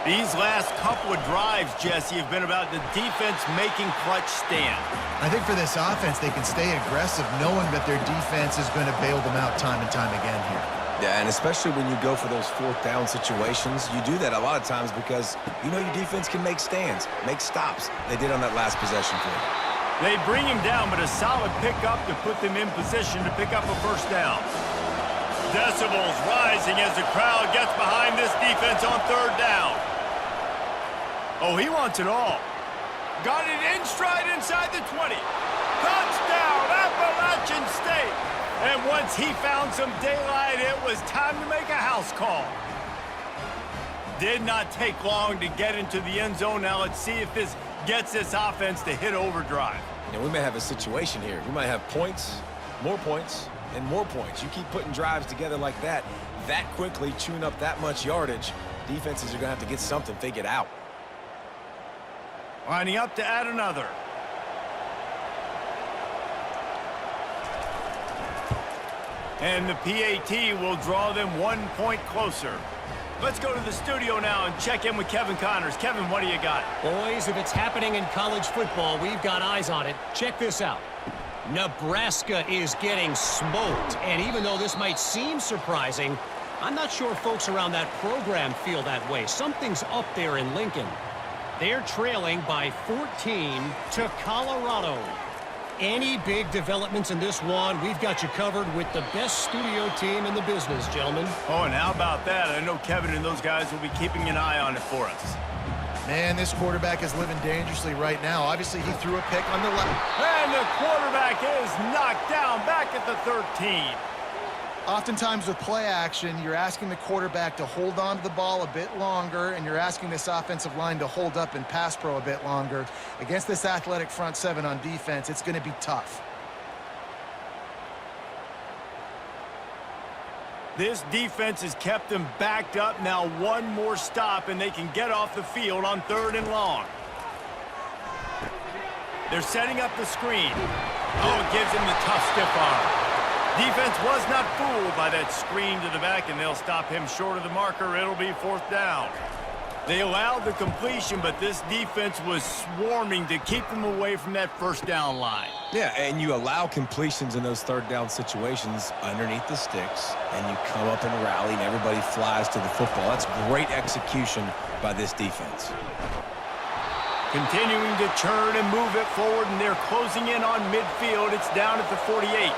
These last couple of drives, Jesse, have been about the defense making clutch stand. I think for this offense, they can stay aggressive knowing that their defense is going to bail them out time and time again here. Yeah, and especially when you go for those 4th down situations, you do that a lot of times because you know your defense can make stands, make stops. They did on that last possession for you. They bring him down, but a solid pickup to put them in position to pick up a 1st down. Decibels rising as the crowd gets behind this defense on 3rd down. Oh, he wants it all. Got it in stride inside the 20. Touchdown, Appalachian State. And once he found some daylight, it was time to make a house call. Did not take long to get into the end zone. Now let's see if this gets this offense to hit overdrive. You know, we may have a situation here. We might have points, and more points. You keep putting drives together like that quickly, chewing up that much yardage, defenses are going to have to get something figured out. Lining up to add another. And the PAT will draw them 1 point closer. Let's go to the studio now and check in with Kevin Connors. Kevin, what do you got? Boys, if it's happening in college football, we've got eyes on it. Check this out. Nebraska is getting smoked. And even though this might seem surprising, I'm not sure folks around that program feel that way. Something's up there in Lincoln. They're trailing by 14 to Colorado. Any big developments in this one, we've got you covered with the best studio team in the business, gentlemen. Oh, and how about that? I know Kevin and those guys will be keeping an eye on it for us. Man, this quarterback is living dangerously right now. Obviously, he threw a pick on the left. And the quarterback is knocked down back at the 13. Oftentimes with play action, you're asking the quarterback to hold on to the ball a bit longer, and you're asking this offensive line to hold up and pass pro a bit longer. Against this athletic front 7 on defense, it's going to be tough. This defense has kept them backed up. Now one more stop, and they can get off the field on 3rd and long. They're setting up the screen. Oh, it gives him the tough stiff arm. Defense was not fooled by that screen to the back, and they'll stop him short of the marker. It'll be 4th down. They allowed the completion, but this defense was swarming to keep them away from that 1st down line. Yeah, and you allow completions in those 3rd down situations underneath the sticks, and you come up and rally, and everybody flies to the football. That's great execution by this defense. Continuing to churn and move it forward, and they're closing in on midfield. It's down at the 48.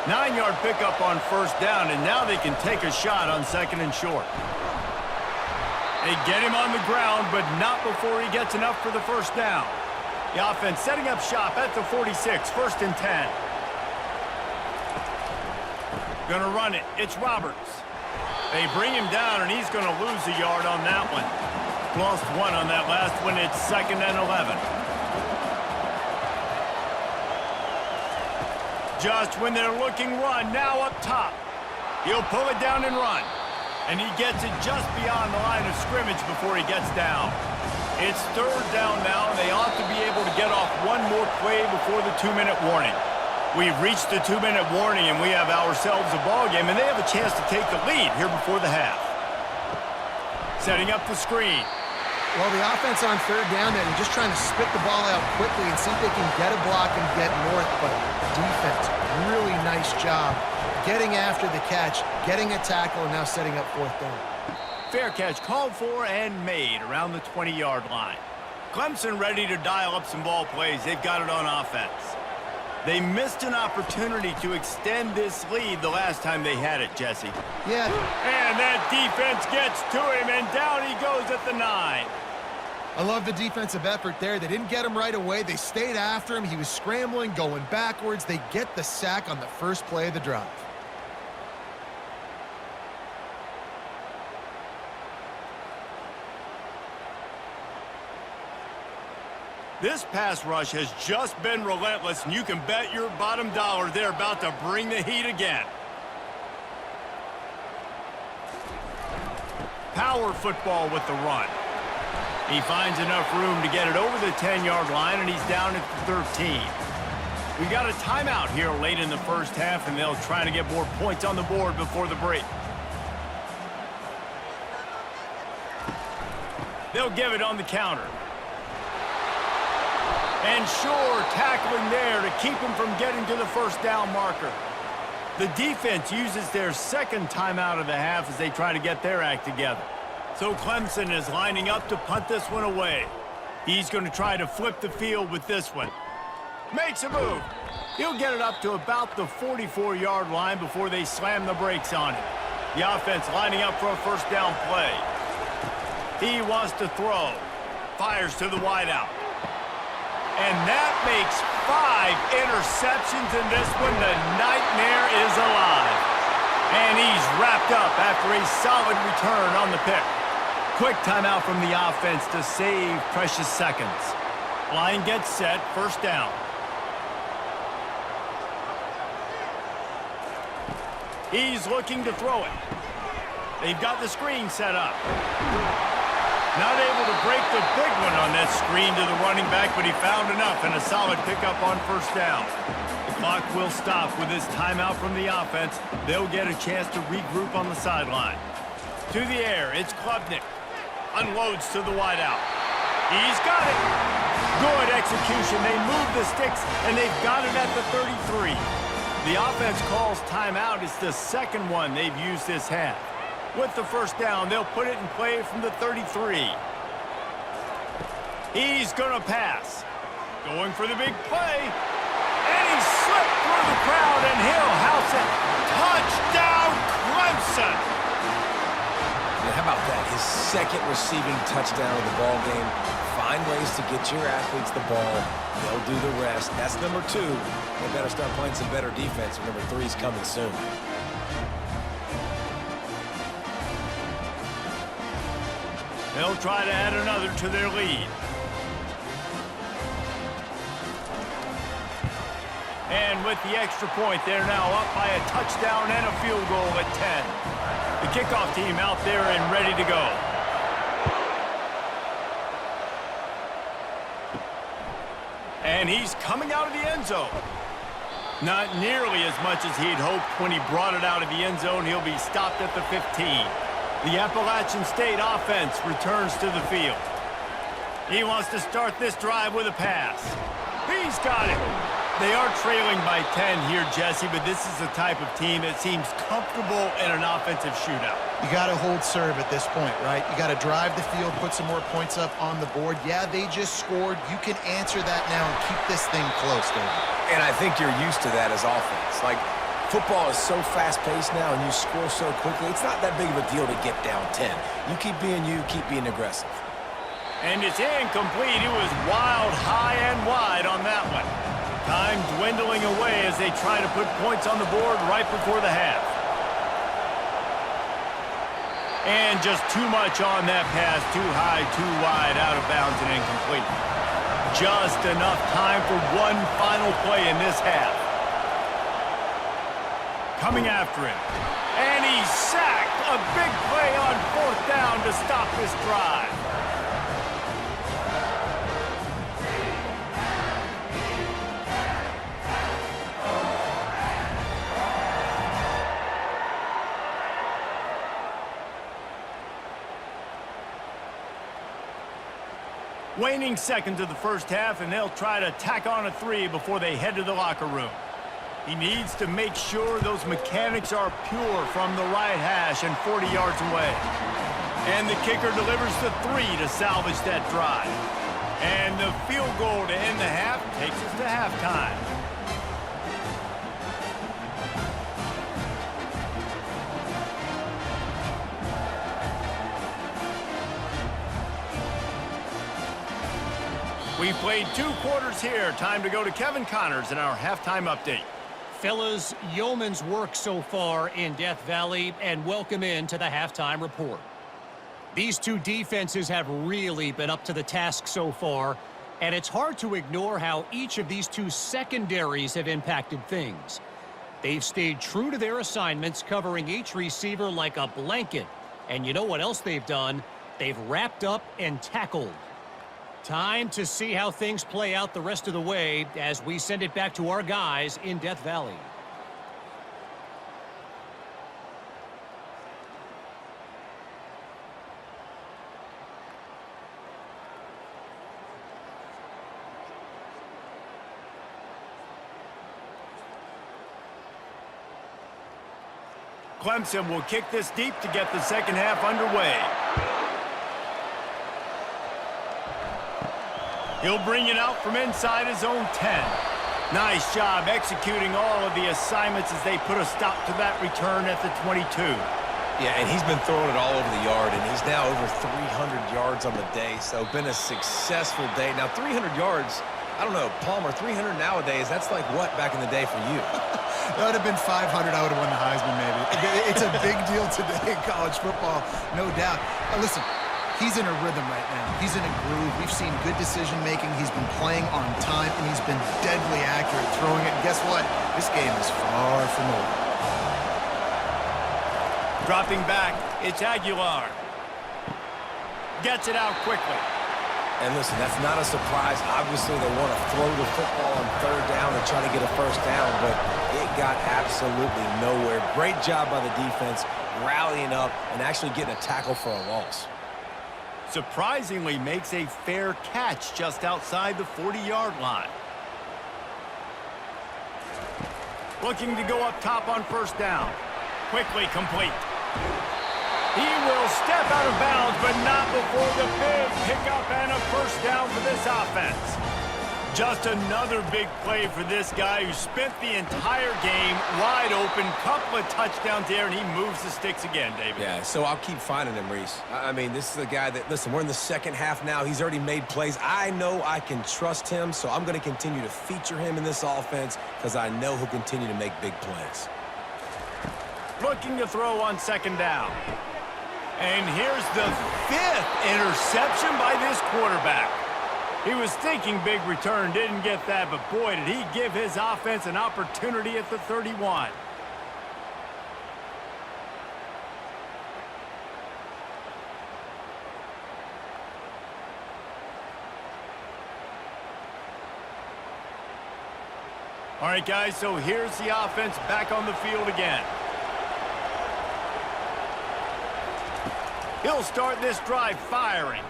9-yard pickup on 1st down, and now they can take a shot on 2nd and short. They get him on the ground, but not before he gets enough for the 1st down. The offense setting up shop at the 46, 1st and 10. Gonna run it. It's Roberts. They bring him down, and he's gonna lose a yard on that one. Lost 1 on that last one. It's 2nd and 11. Just when they're looking run, now up top. He'll pull it down and run. And he gets it just beyond the line of scrimmage before he gets down. It's 3rd down now, and they ought to be able to get off one more play before the 2-minute warning. We've reached the 2-minute warning, and we have ourselves a ball game, and they have a chance to take the lead here before the half. Setting up the screen. Well, the offense on 3rd down, they're just trying to spit the ball out quickly and see if they can get a block and get north, but defense, really nice job getting after the catch, getting a tackle, and now setting up 4th down. Fair catch called for and made around the 20-yard line. Clemson ready to dial up some ball plays. They've got it on offense. They missed an opportunity to extend this lead the last time they had it, Jesse. Yeah. And that defense gets to him, and down he goes at the 9. I love the defensive effort there. They didn't get him right away. They stayed after him. He was scrambling, going backwards. They get the sack on the first play of the drive. This pass rush has just been relentless, and you can bet your bottom dollar they're about to bring the heat again. Power football with the run. He finds enough room to get it over the 10-yard line, and he's down at the 13. We got a timeout here late in the 1st half, and they'll try to get more points on the board before the break. They'll give it on the counter. And sure, tackling there to keep him from getting to the 1st down marker. The defense uses their 2nd timeout of the half as they try to get their act together. So Clemson is lining up to punt this one away. He's going to try to flip the field with this one. Makes a move. He'll get it up to about the 44-yard line before they slam the brakes on him. The offense lining up for a 1st down play. He wants to throw. Fires to the wideout. And that makes 5 interceptions in this one. The nightmare is alive. And he's wrapped up after a solid return on the pick. Quick timeout from the offense to save precious seconds. Line gets set, 1st down. He's looking to throw it. They've got the screen set up. Not able to break the big one on that screen to the running back, but he found enough and a solid pickup on 1st down. The clock will stop with this timeout from the offense. They'll get a chance to regroup on the sideline. To the air, it's Klubnik. Unloads to the wideout. He's got it. Good execution. They move the sticks, and they've got it at the 33. The offense calls timeout. It's the 2nd one they've used this half. With the 1st down, they'll put it in play from the 33. He's going to pass. Going for the big play. And he slipped through the crowd, and he'll house it. Touchdown, Clemson! Yeah, how about that? His 2nd receiving touchdown of the ball game. Find ways to get your athletes the ball. They'll do the rest. That's number 2. They better start playing some better defense. Number 3's coming soon. They'll try to add another to their lead. And with the extra point, they're now up by a touchdown and a field goal at 10. The kickoff team out there and ready to go. And he's coming out of the end zone. Not nearly as much as he'd hoped when he brought it out of the end zone. He'll be stopped at the 15. The Appalachian State offense returns to the field. He wants to start this drive with a pass. He's got it. They are trailing by 10 here, Jesse, but this is the type of team that seems comfortable in an offensive shootout. You got to hold serve at this point, right? You got to drive the field, put some more points up on the board. Yeah, they just scored. You can answer that now and keep this thing close, David. And I think you're used to that as offense. Like, football is so fast-paced now and you score so quickly, it's not that big of a deal to get down 10. You keep being aggressive. And it's incomplete. It was wild, high and wide on that one. Time dwindling away as they try to put points on the board right before the half. And just too much on that pass. Too high, too wide, out of bounds and incomplete. Just enough time for one final play in this half. Coming after him. And he's sacked. A big play on 4th down to stop this drive. Waning seconds of the first half, and they'll try to tack on a 3 before they head to the locker room. He needs to make sure those mechanics are pure from the right hash and 40 yards away. And the kicker delivers the 3 to salvage that drive. And the field goal to end the half takes us to halftime. We've played 2 quarters here. Time to go to Kevin Connors in our halftime update. Fellas, yeoman's work so far in Death Valley, and welcome in to the halftime report. These 2 defenses have really been up to the task so far, and it's hard to ignore how each of these 2 secondaries have impacted things. They've stayed true to their assignments, covering each receiver like a blanket. And you know what else they've done? They've wrapped up and tackled. Time to see how things play out the rest of the way as we send it back to our guys in Death Valley. Clemson will kick this deep to get the second half underway. He'll bring it out from inside his own 10. Nice job executing all of the assignments as they put a stop to that return at the 22. Yeah, and he's been throwing it all over the yard, and he's now over 300 yards on the day, so been a successful day. Now, 300 yards, I don't know, Palmer, 300 nowadays, that's like what back in the day for you? That would have been 500. I would have won the Heisman, maybe. It's a big deal today in college football, no doubt. Now, listen. He's in a rhythm right now. He's in a groove. We've seen good decision-making. He's been playing on time, and he's been deadly accurate throwing it. And guess what? This game is far from over. Dropping back, it's Aguilar. Gets it out quickly. And listen, that's not a surprise. Obviously, they want to throw the football on 3rd down and try to get a first down, but it got absolutely nowhere. Great job by the defense, rallying up and actually getting a tackle for a loss. Surprisingly makes a fair catch just outside the 40-yard line. Looking to go up top on 1st down. Quickly complete. He will step out of bounds, but not before the big pickup and a first down for this offense. Just another big play for this guy who spent the entire game wide open. Couple of touchdowns there, and he moves the sticks again, David. Yeah, so I'll keep finding him, Reese. I mean, this is a guy that, listen, we're in the second half now. He's already made plays. I know I can trust him, so I'm going to continue to feature him in this offense because I know he'll continue to make big plays. Looking to throw on 2nd down. And here's the 5th interception by this quarterback. He was thinking big return, didn't get that, but boy, did he give his offense an opportunity at the 31. All right, guys, so here's the offense back on the field again. He'll start this drive firing.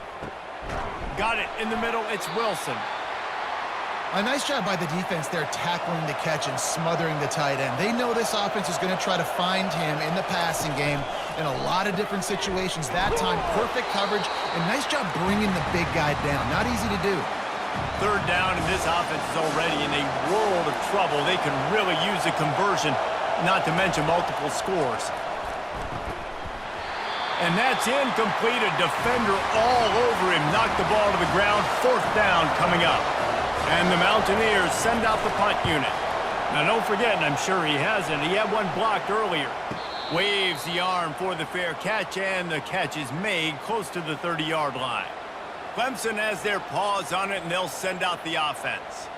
Got it in the middle. It's Wilson. A nice job by the defense there tackling the catch and smothering the tight end. They know this offense is going to try to find him in the passing game in a lot of different situations. That time, perfect coverage, and nice job bringing the big guy down. Not easy to do. Third down, and this offense is already in a world of trouble. They can really use a conversion, not to mention multiple scores. And that's incomplete. A defender all over him. Knocked the ball to the ground. Fourth down coming up. And the Mountaineers send out the punt unit. Now, don't forget, and I'm sure he hasn't, he had one blocked earlier. Waves the arm for the fair catch, and the catch is made close to the 30-yard line. Clemson has their paws on it, and they'll send out the offense.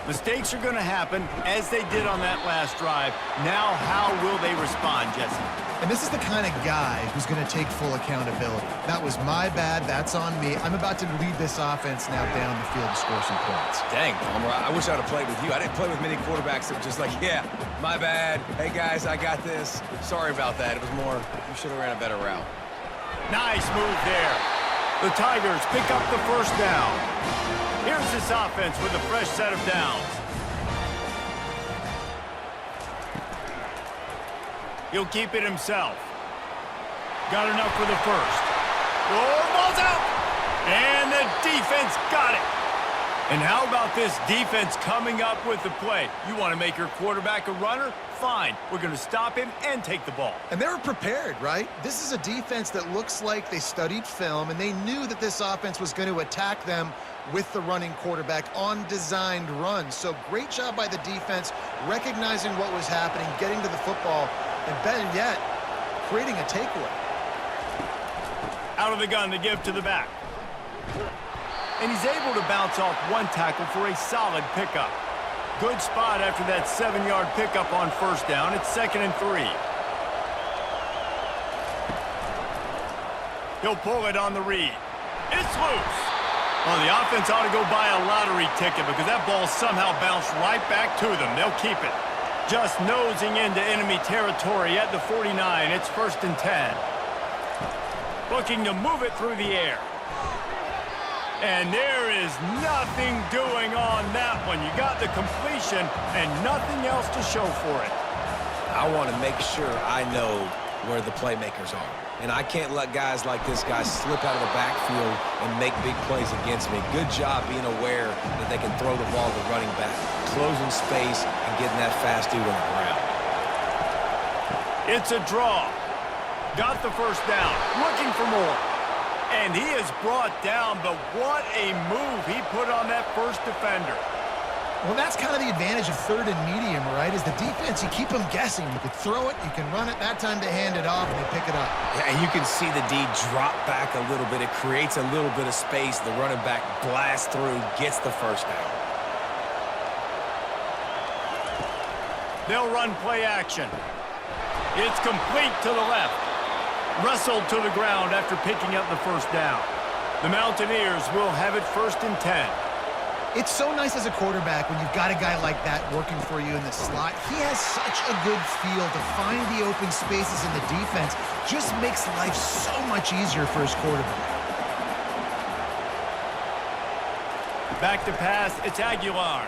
Mistakes are going to happen, as they did on that last drive. Now, how will they respond, Jesse? And this is the kind of guy who's going to take full accountability. That was my bad. That's on me. I'm about to lead this offense now down the field to score some points. Dang, Palmer, I wish I would have played with you. I didn't play with many quarterbacks that were just like, yeah, my bad. Hey, guys, I got this. Sorry about that. It was more, you should have ran a better route. Nice move there. The Tigers pick up the first down. Here's this offense with a fresh set of downs. He'll keep it himself. Got enough for the first. Oh, ball's out! And the defense got it. And how about this defense coming up with the play? You want to make your quarterback a runner? Fine. We're going to stop him and take the ball. And they were prepared, right? This is a defense that looks like they studied film, and they knew that this offense was going to attack them with the running quarterback on designed runs. So great job by the defense, recognizing what was happening, getting to the football, and better yet, creating a takeaway. Out of the gun to give to the back. And he's able to bounce off one tackle for a solid pickup. Good spot after that 7-yard pickup on first down. It's 2nd and 3. He'll pull it on the read. It's loose. Well, the offense ought to go buy a lottery ticket because that ball somehow bounced right back to them. They'll keep it. Just nosing into enemy territory at the 49. It's 1st and 10. Looking to move it through the air. And there is nothing doing on that one. You got the completion and nothing else to show for it. I want to make sure I know where the playmakers are. And I can't let guys like this guy slip out of the backfield and make big plays against me. Good job being aware that they can throw the ball to the running back, closing space, and getting that fast dude on the ground. It's a draw. Got the first down. Looking for more. And he is brought down, but what a move he put on that first defender. Well, that's kind of the advantage of 3rd and medium, right? Is the defense, you keep them guessing. You can throw it, you can run it. That time they hand it off and they pick it up. Yeah, and you can see the D drop back a little bit. It creates a little bit of space. The running back blasts through, gets the first down. They'll run play action. It's complete to the left. Wrestled to the ground after picking up the first down. The Mountaineers will have it 1st and 10. It's so nice as a quarterback when you've got a guy like that working for you in the slot. He has such a good feel to find the open spaces in the defense. Just makes life so much easier for his quarterback. Back to pass, it's Aguilar.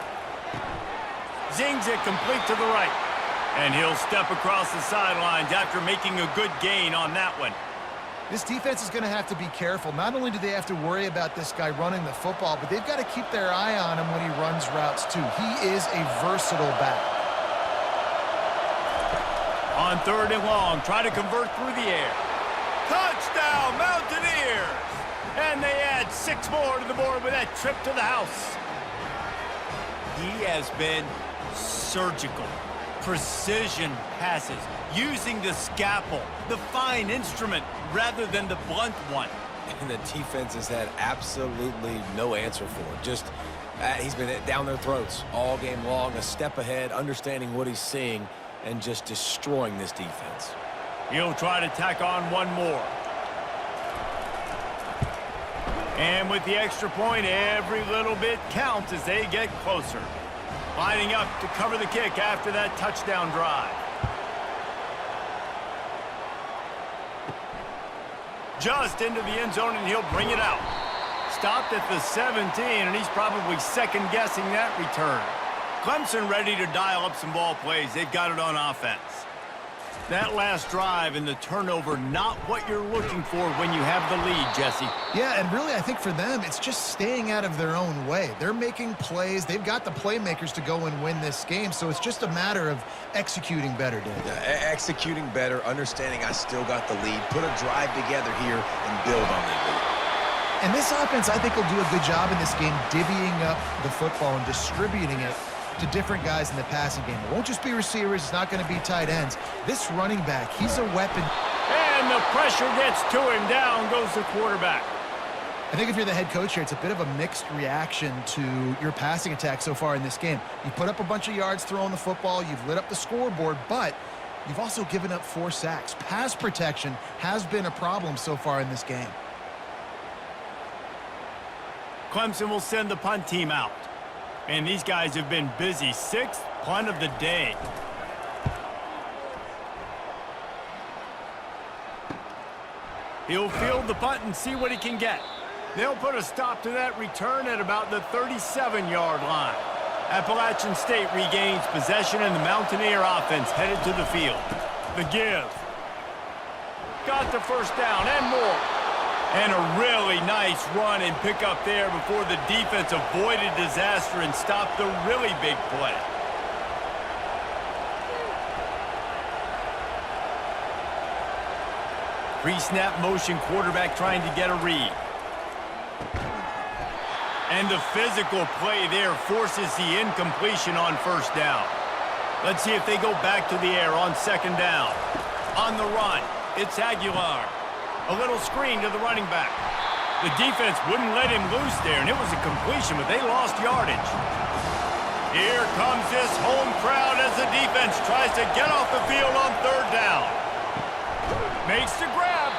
Zings it complete to the right. And he'll step across the sidelines after making a good gain on that one. This defense is going to have to be careful. Not only do they have to worry about this guy running the football, but they've got to keep their eye on him when he runs routes too. He is a versatile back. On 3rd and long, try to convert through the air. Touchdown, Mountaineers! And they add 6 more to the board with that trip to the house. He has been surgical. Precision passes, using the scalpel, the fine instrument, rather than the blunt one. And the defense has had absolutely no answer for it. Just, he's been down their throats all game long, a step ahead, understanding what he's seeing, and just destroying this defense. He'll try to tack on one more. And with the extra point, every little bit counts as they get closer. Lining up to cover the kick after that touchdown drive. Just into the end zone, and he'll bring it out. Stopped at the 17, and he's probably second-guessing that return. Clemson ready to dial up some ball plays. They've got it on offense. That last drive and the turnover, not what you're looking for when you have the lead, Jesse. Yeah, and really, I think for them, it's just staying out of their own way. They're making plays. They've got the playmakers to go and win this game, so it's just a matter of executing better, Dan. Yeah, executing better, understanding I still got the lead, put a drive together here, and build on that lead. And this offense, I think, will do a good job in this game divvying up the football and distributing it to different guys in the passing game. It won't just be receivers. It's not going to be tight ends. This running back, he's a weapon. And the pressure gets to him. Down goes the quarterback. I think if you're the head coach here, it's a bit of a mixed reaction to your passing attack so far in this game. You put up a bunch of yards throwing the football. You've lit up the scoreboard, but you've also given up 4 sacks. Pass protection has been a problem so far in this game. Clemson will send the punt team out. And these guys have been busy. 6th punt of the day. He'll field the punt and see what he can get. They'll put a stop to that return at about the 37-yard line. Appalachian State regains possession, and the Mountaineer offense headed to the field. The give. Got the first down and more. And a really nice run and pick up there before the defense avoided disaster and stopped the really big play. Pre-snap motion, quarterback trying to get a read. And the physical play there forces the incompletion on first down. Let's see if they go back to the air on second down. On the run, it's Aguilar. A little screen to the running back. The defense wouldn't let him loose there, and it was a completion, but they lost yardage. Here comes this home crowd as the defense tries to get off the field on third down. Makes the grab.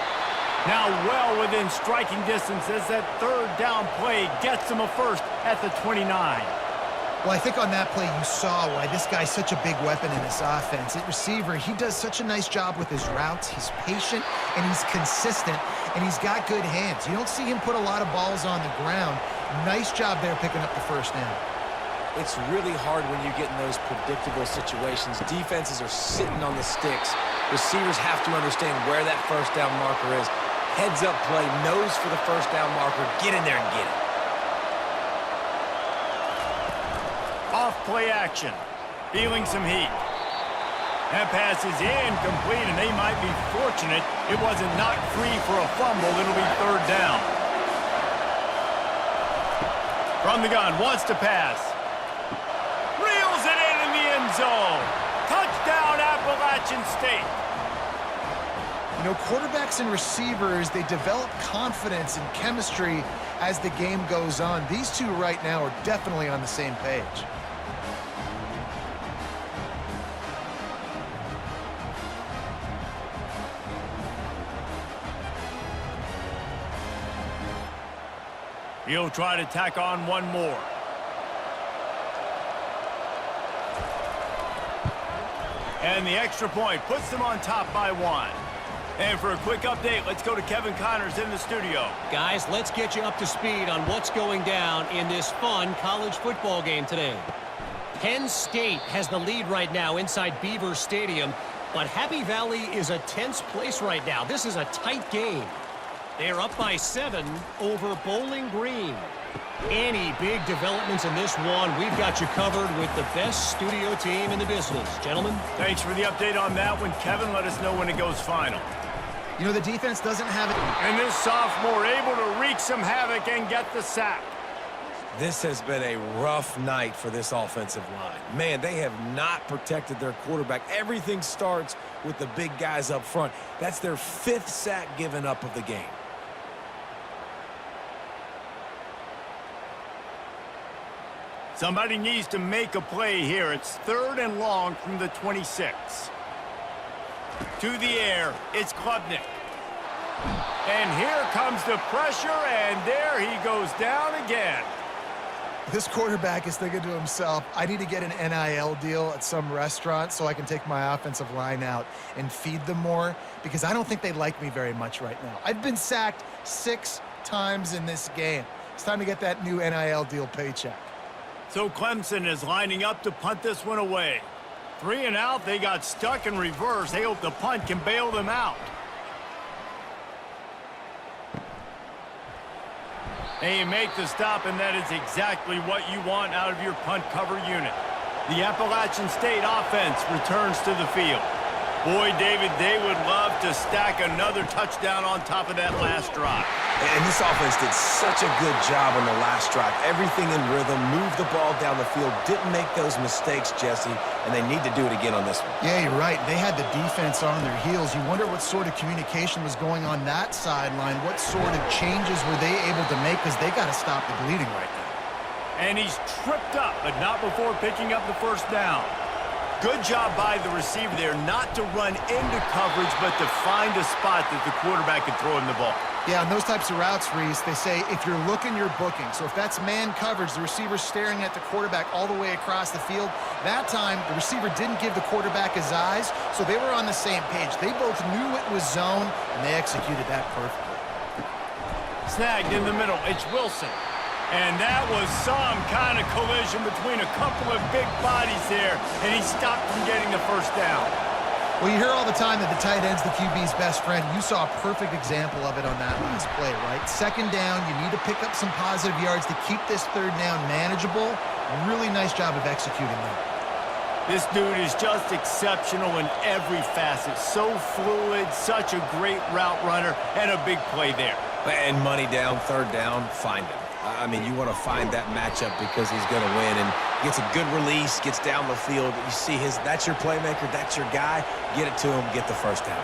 Now well within striking distance as that third down play gets him a first at the 29. Well, I think on that play you saw why this guy's such a big weapon in this offense. At receiver, he does such a nice job with his routes. He's patient, and he's consistent, and he's got good hands. You don't see him put a lot of balls on the ground. Nice job there picking up the first down. It's really hard when you get in those predictable situations. Defenses are sitting on the sticks. Receivers have to understand where that first down marker is. Heads up play, nose for the first down marker. Get in there and get it. Off play action. Feeling some heat. That pass is incomplete, and they might be fortunate it wasn't knocked free for a fumble. It'll be third down. From the gun, wants to pass. Reels it in the end zone. Touchdown, Appalachian State. You know, quarterbacks and receivers, they develop confidence and chemistry as the game goes on. These two right now are definitely on the same page. He'll try to tack on one more. And the extra point puts them on top by 1. And for a quick update, let's go to Kevin Connors in the studio. Guys, let's get you up to speed on what's going down in this fun college football game today. Penn State has the lead right now inside Beaver Stadium, but Happy Valley is a tense place right now. This is a tight game. They're up by 7 over Bowling Green. Any big developments in this one, we've got you covered with the best studio team in the business. Gentlemen? Thanks for the update on that one. Kevin, let us know when it goes final. You know, the defense doesn't have it. And this sophomore able to wreak some havoc and get the sack. This has been a rough night for this offensive line. Man, they have not protected their quarterback. Everything starts with the big guys up front. That's their 5th sack given up of the game. Somebody needs to make a play here. It's 3rd and long from the 26. To the air, it's Klubnik. And here comes the pressure, and there he goes down again. This quarterback is thinking to himself, I need to get an NIL deal at some restaurant so I can take my offensive line out and feed them more, because I don't think they like me very much right now. I've been sacked 6 times in this game. It's time to get that new NIL deal paycheck. So Clemson is lining up to punt this one away. 3 and out, they got stuck in reverse. They hope the punt can bail them out. And you make the stop, and that is exactly what you want out of your punt cover unit. The Appalachian State offense returns to the field. Boy, David, they would love to stack another touchdown on top of that last drive. And this offense did such a good job on the last drive. Everything in rhythm, moved the ball down the field, didn't make those mistakes, Jesse, and they need to do it again on this one. Yeah, you're right. They had the defense on their heels. You wonder what sort of communication was going on that sideline. What sort of changes were they able to make, because they got to stop the bleeding right now. And he's tripped up, but not before picking up the first down. Good job by the receiver there not to run into coverage, but to find a spot that the quarterback can throw him the ball. Yeah, on those types of routes, Reese, they say if you're looking, you're booking. So if that's man coverage, the receiver's staring at the quarterback all the way across the field. That time, the receiver didn't give the quarterback his eyes, so they were on the same page. They both knew it was zone, and they executed that perfectly. Snagged in the middle. It's Wilson. And that was some kind of collision between a couple of big bodies there, and he stopped from getting the first down. Well, you hear all the time that the tight end's the QB's best friend. You saw a perfect example of it on that last play, right? Second down, you need to pick up some positive yards to keep this third down manageable. Really nice job of executing that. This dude is just exceptional in every facet. So fluid, such a great route runner, and a big play there. And money down, third down, find him. I mean, you want to find that matchup because he's going to win, and gets a good release, gets down the field. You see that's your playmaker, that's your guy. Get it to him, get the first down.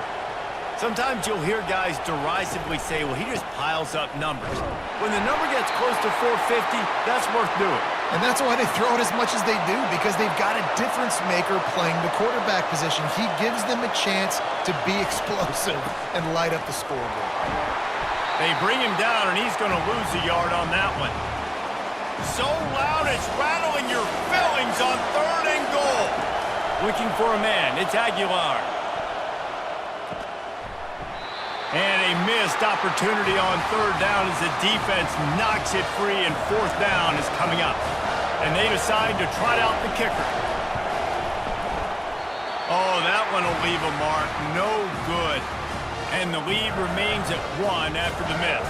Sometimes you'll hear guys derisively say, well, he just piles up numbers. When the number gets close to 450, that's worth doing. And that's why they throw it as much as they do, because they've got a difference maker playing the quarterback position. He gives them a chance to be explosive and light up the scoreboard. They bring him down, and he's going to lose a yard on that one. So loud, it's rattling your fillings on 3rd and goal. Looking for a man. It's Aguilar. And a missed opportunity on 3rd down as the defense knocks it free, and 4th down is coming up. And they decide to trot out the kicker. Oh, that one will leave a mark. No good. And the lead remains at 1 after the miss.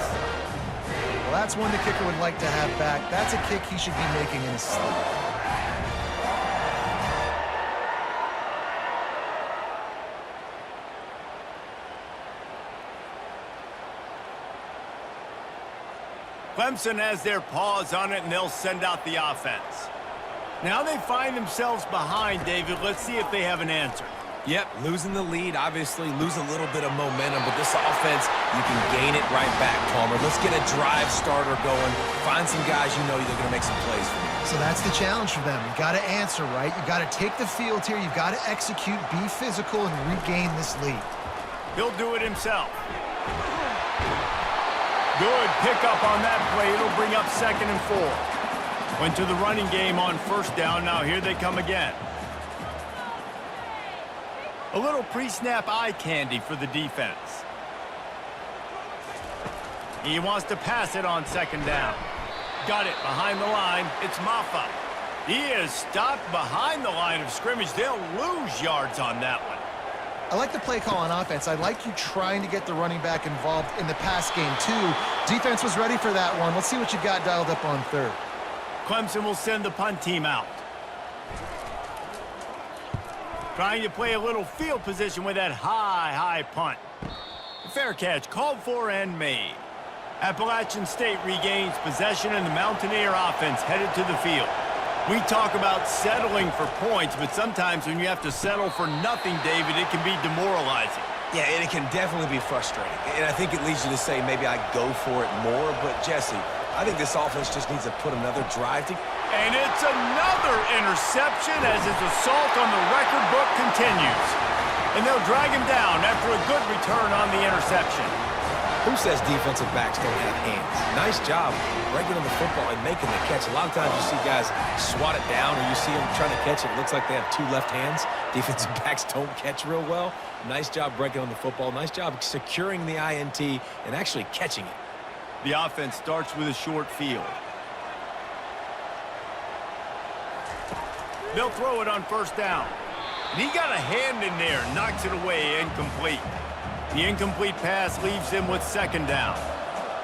Well, that's one the kicker would like to have back. That's a kick he should be making in his sleep. Clemson has their paws on it, and they'll send out the offense. Now they find themselves behind, David. Let's see if they have an answer. Yep, losing the lead, obviously lose a little bit of momentum, but this offense, you can gain it right back, Palmer. Let's get a drive starter going. Find some guys you know they're going to make some plays for you. So that's the challenge for them. You've got to answer, right? You've got to take the field here. You've got to execute, be physical, and regain this lead. He'll do it himself. Good pickup on that play. It'll bring up 2nd and 4. Went to the running game on 1st down. Now here they come again. A little pre-snap eye candy for the defense. He wants to pass it on 2nd down. Got it behind the line. It's Maffa. He is stopped behind the line of scrimmage. They'll lose yards on that one. I like the play call on offense. I like you trying to get the running back involved in the pass game, too. Defense was ready for that one. Let's see what you got dialed up on 3rd. Clemson will send the punt team out. Trying to play a little field position with that high punt. Fair catch, called for and made. Appalachian State regains possession, and the Mountaineer offense headed to the field. We talk about settling for points, but sometimes when you have to settle for nothing, David, it can be demoralizing. Yeah, and it can definitely be frustrating. And I think it leads you to say maybe I go for it more. But, Jesse, I think this offense just needs to put another drive to... And it's another interception as his assault on the record book continues. And they'll drag him down after a good return on the interception. Who says defensive backs don't have hands? Nice job breaking on the football and making the catch. A lot of times you see guys swat it down, or you see them trying to catch it. It looks like they have two left hands. Defensive backs don't catch real well. Nice job breaking on the football. Nice job securing the INT and actually catching it. The offense starts with a short field. They'll throw it on first down. And he got a hand in there, knocks it away, incomplete. The incomplete pass leaves him with second down.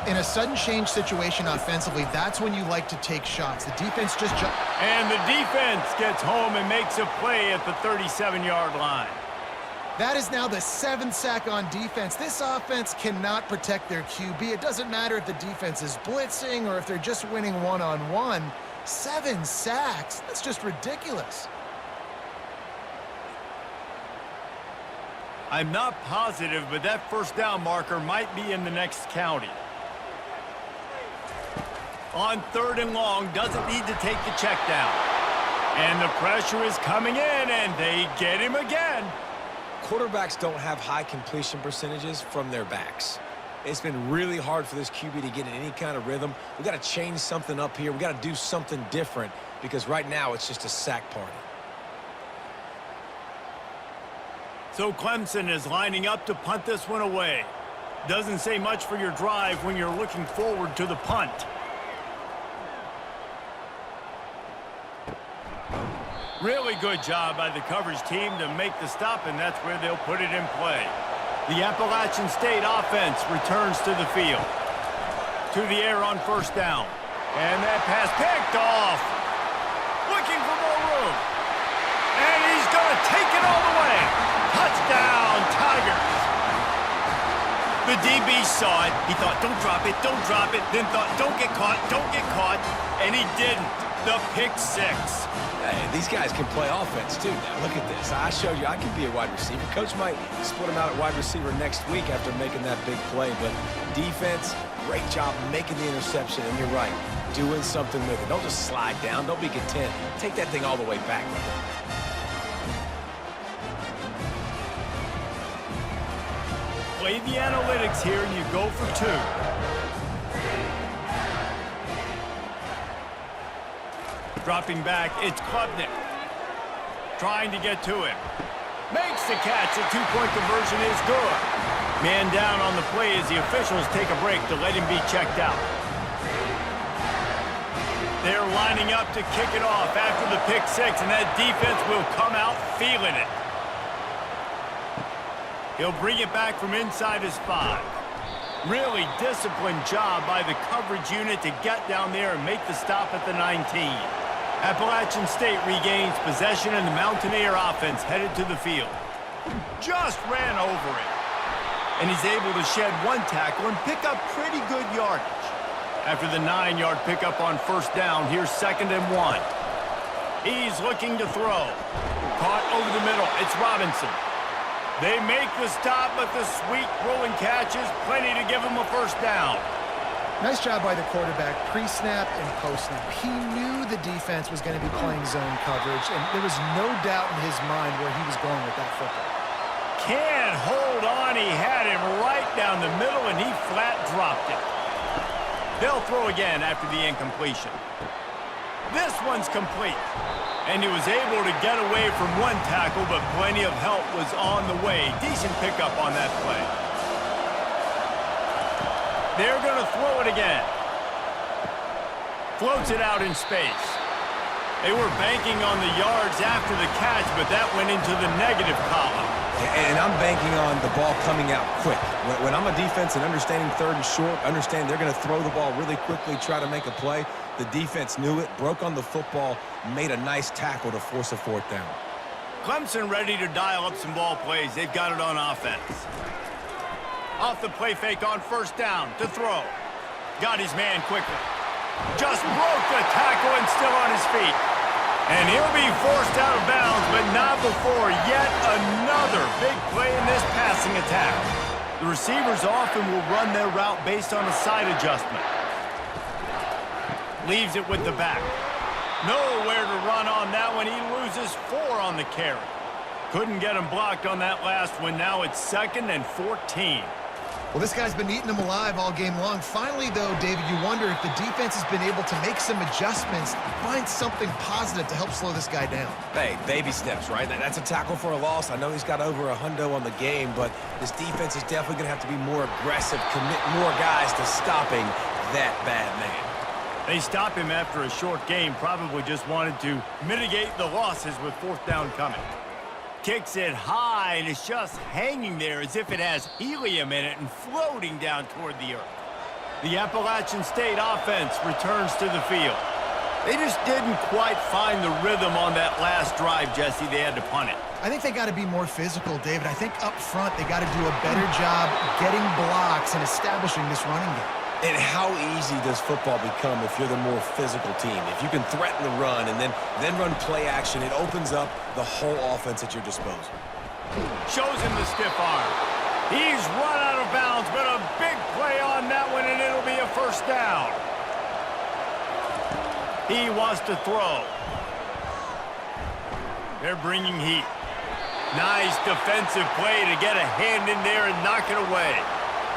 In a sudden change situation offensively, that's when you like to take shots. The defense just jumped. And the defense gets home and makes a play at the 37-yard line. That is now the 7th sack on defense. This offense cannot protect their QB. It doesn't matter if the defense is blitzing or if they're just winning one-on-one. 7 sacks, that's just ridiculous. I'm not positive, but that first down marker might be in the next county. On 3rd and long, doesn't need to take the check down. And the pressure is coming in, and they get him again. Quarterbacks don't have high completion percentages from their backs. It's been really hard for this QB to get in any kind of rhythm. We've got to change something up here. We've got to do something different because right now it's just a sack party. So Clemson is lining up to punt this one away. Doesn't say much for your drive when you're looking forward to the punt. Really good job by the coverage team to make the stop, and that's where they'll put it in play. The Appalachian State offense returns to the field. To the air on first down. And that pass picked off. Looking for more room. And he's going to take it all the way. Touchdown, Tigers. The DB saw it. He thought, don't drop it, don't drop it. Then thought, don't get caught, don't get caught. And he didn't. The pick six. Hey, these guys can play offense, too. Now, look at this. I showed you I can be a wide receiver. Coach might split him out at wide receiver next week after making that big play. But defense, great job making the interception. And you're right, doing something with it. Don't just slide down. Don't be content. Take that thing all the way back with it. Play the analytics here, and you go for 2. Dropping back, it's Klubnik. Trying to get to him. Makes the catch. The 2-point conversion is good. Man down on the play as the officials take a break to let him be checked out. They're lining up to kick it off after the pick six, and that defense will come out feeling it. He'll bring it back from inside his 5. Really disciplined job by the coverage unit to get down there and make the stop at the 19. Appalachian State regains possession, and the Mountaineer offense headed to the field. Just ran over it. And he's able to shed 1 tackle and pick up pretty good yardage. After the 9-yard pickup on first down, here's 2nd and 1. He's looking to throw. Caught over the middle. It's Robinson. They make the stop, but the sweet rolling catch is plenty to give him a first down. Nice job by the quarterback, pre-snap and post-snap. He knew the defense was going to be playing zone coverage, and there was no doubt in his mind where he was going with that football. Can't hold on. He had him right down the middle, and he flat dropped it. They'll throw again after the incompletion. This one's complete. And he was able to get away from 1 tackle, but plenty of help was on the way. Decent pickup on that play. They're going to throw it again. Floats it out in space. They were banking on the yards after the catch, but that went into the negative column. And I'm banking on the ball coming out quick. When I'm a defense and understanding 3rd and short, understand they're going to throw the ball really quickly, try to make a play. The defense knew it, broke on the football, made a nice tackle to force a 4th down. Clemson ready to dial up some ball plays. They've got it on offense. Off the play fake on first down to throw. Got his man quickly. Just broke the tackle and still on his feet. And he'll be forced out of bounds, but not before yet another big play in this passing attack. The receivers often will run their route based on a side adjustment. Leaves it with the back. Nowhere to run on that one. He loses 4 on the carry. Couldn't get him blocked on that last one. Now it's 2nd and 14. Well, this guy's been eating them alive all game long. Finally, though, David, you wonder if the defense has been able to make some adjustments, find something positive to help slow this guy down. Hey, baby steps, right? That's a tackle for a loss. I know he's got over a hundo on the game, but this defense is definitely going to have to be more aggressive, commit more guys to stopping that bad man. They stop him after a short game, probably just wanted to mitigate the losses with fourth down coming. Kicks it high, and it's just hanging there as if it has helium in it and floating down toward the earth. The Appalachian State offense returns to the field. They just didn't quite find the rhythm on that last drive, Jesse. They had to punt it. I think they got to be more physical, David. I think up front they got to do a better job getting blocks and establishing this running game. And how easy does football become if you're the more physical team? If you can threaten the run and then run play action, it opens up the whole offense at your disposal. Shows him the stiff arm. He's run out of bounds, but a big play on that one, and it'll be a first down. He wants to throw. They're bringing heat. Nice defensive play to get a hand in there and knock it away.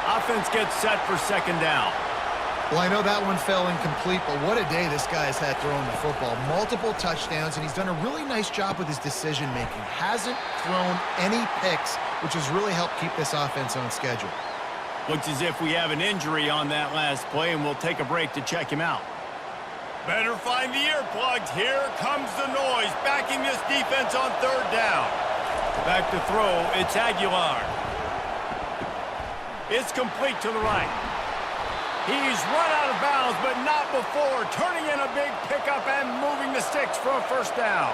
Offense gets set for second down. Well, I know that one fell incomplete, but what a day this guy has had throwing the football. Multiple touchdowns, and he's done a really nice job with his decision-making. Hasn't thrown any picks, which has really helped keep this offense on schedule. Looks as if we have an injury on that last play, and we'll take a break to check him out. Better find the earplugs. Here comes the noise, backing this defense on third down. Back to throw, it's Aguilar. It's complete to the right. He's run out of bounds, but not before turning in a big pickup and moving the sticks for a first down.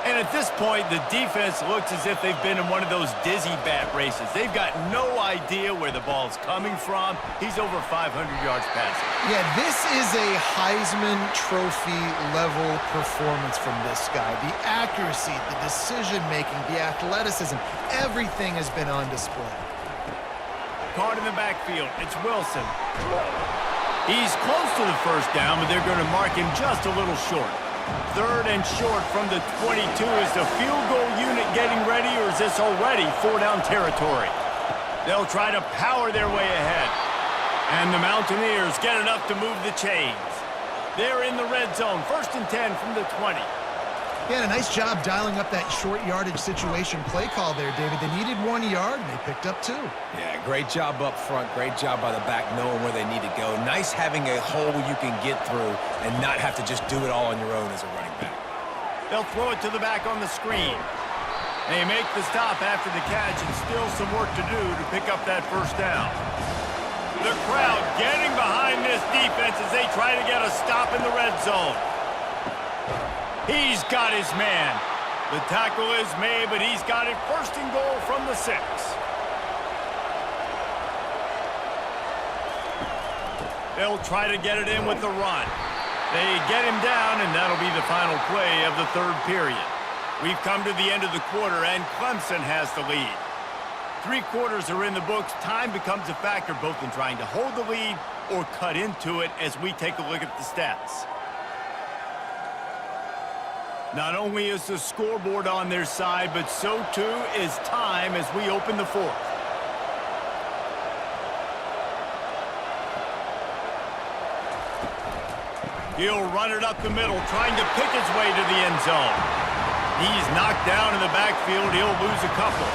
And at this point, the defense looks as if they've been in one of those dizzy bat races. They've got no idea where the ball's coming from. He's over 500 yards passing. Yeah, this is a Heisman Trophy level performance from this guy. The accuracy, the decision-making, the athleticism, everything has been on display. Caught in the backfield, it's Wilson. He's close to the first down, but they're going to mark him just a little short. Third and short from the 22. Is the field goal unit getting ready, or is this already four-down territory? They'll try to power their way ahead. And the Mountaineers get enough to move the chains. They're in the red zone, 1st and 10 from the 20. Yeah, a nice job dialing up that short yardage situation play call there, David. They needed 1 yard, and they picked up 2. Yeah, great job up front. Great job by the back knowing where they need to go. Nice having a hole you can get through and not have to just do it all on your own as a running back. They'll throw it to the back on the screen. They make the stop after the catch, and still some work to do to pick up that first down. The crowd getting behind this defense as they try to get a stop in the red zone. He's got his man. The tackle is made, but he's got it 1st and goal from the 6. They'll try to get it in with the run. They get him down, and that'll be the final play of the third period. We've come to the end of the quarter, and Clemson has the lead. 3 quarters are in the books. Time becomes a factor both in trying to hold the lead or cut into it as we take a look at the stats. Not only is the scoreboard on their side, but so too is time as we open the 4th. He'll run it up the middle, trying to pick his way to the end zone. He's knocked down in the backfield. He'll lose a couple.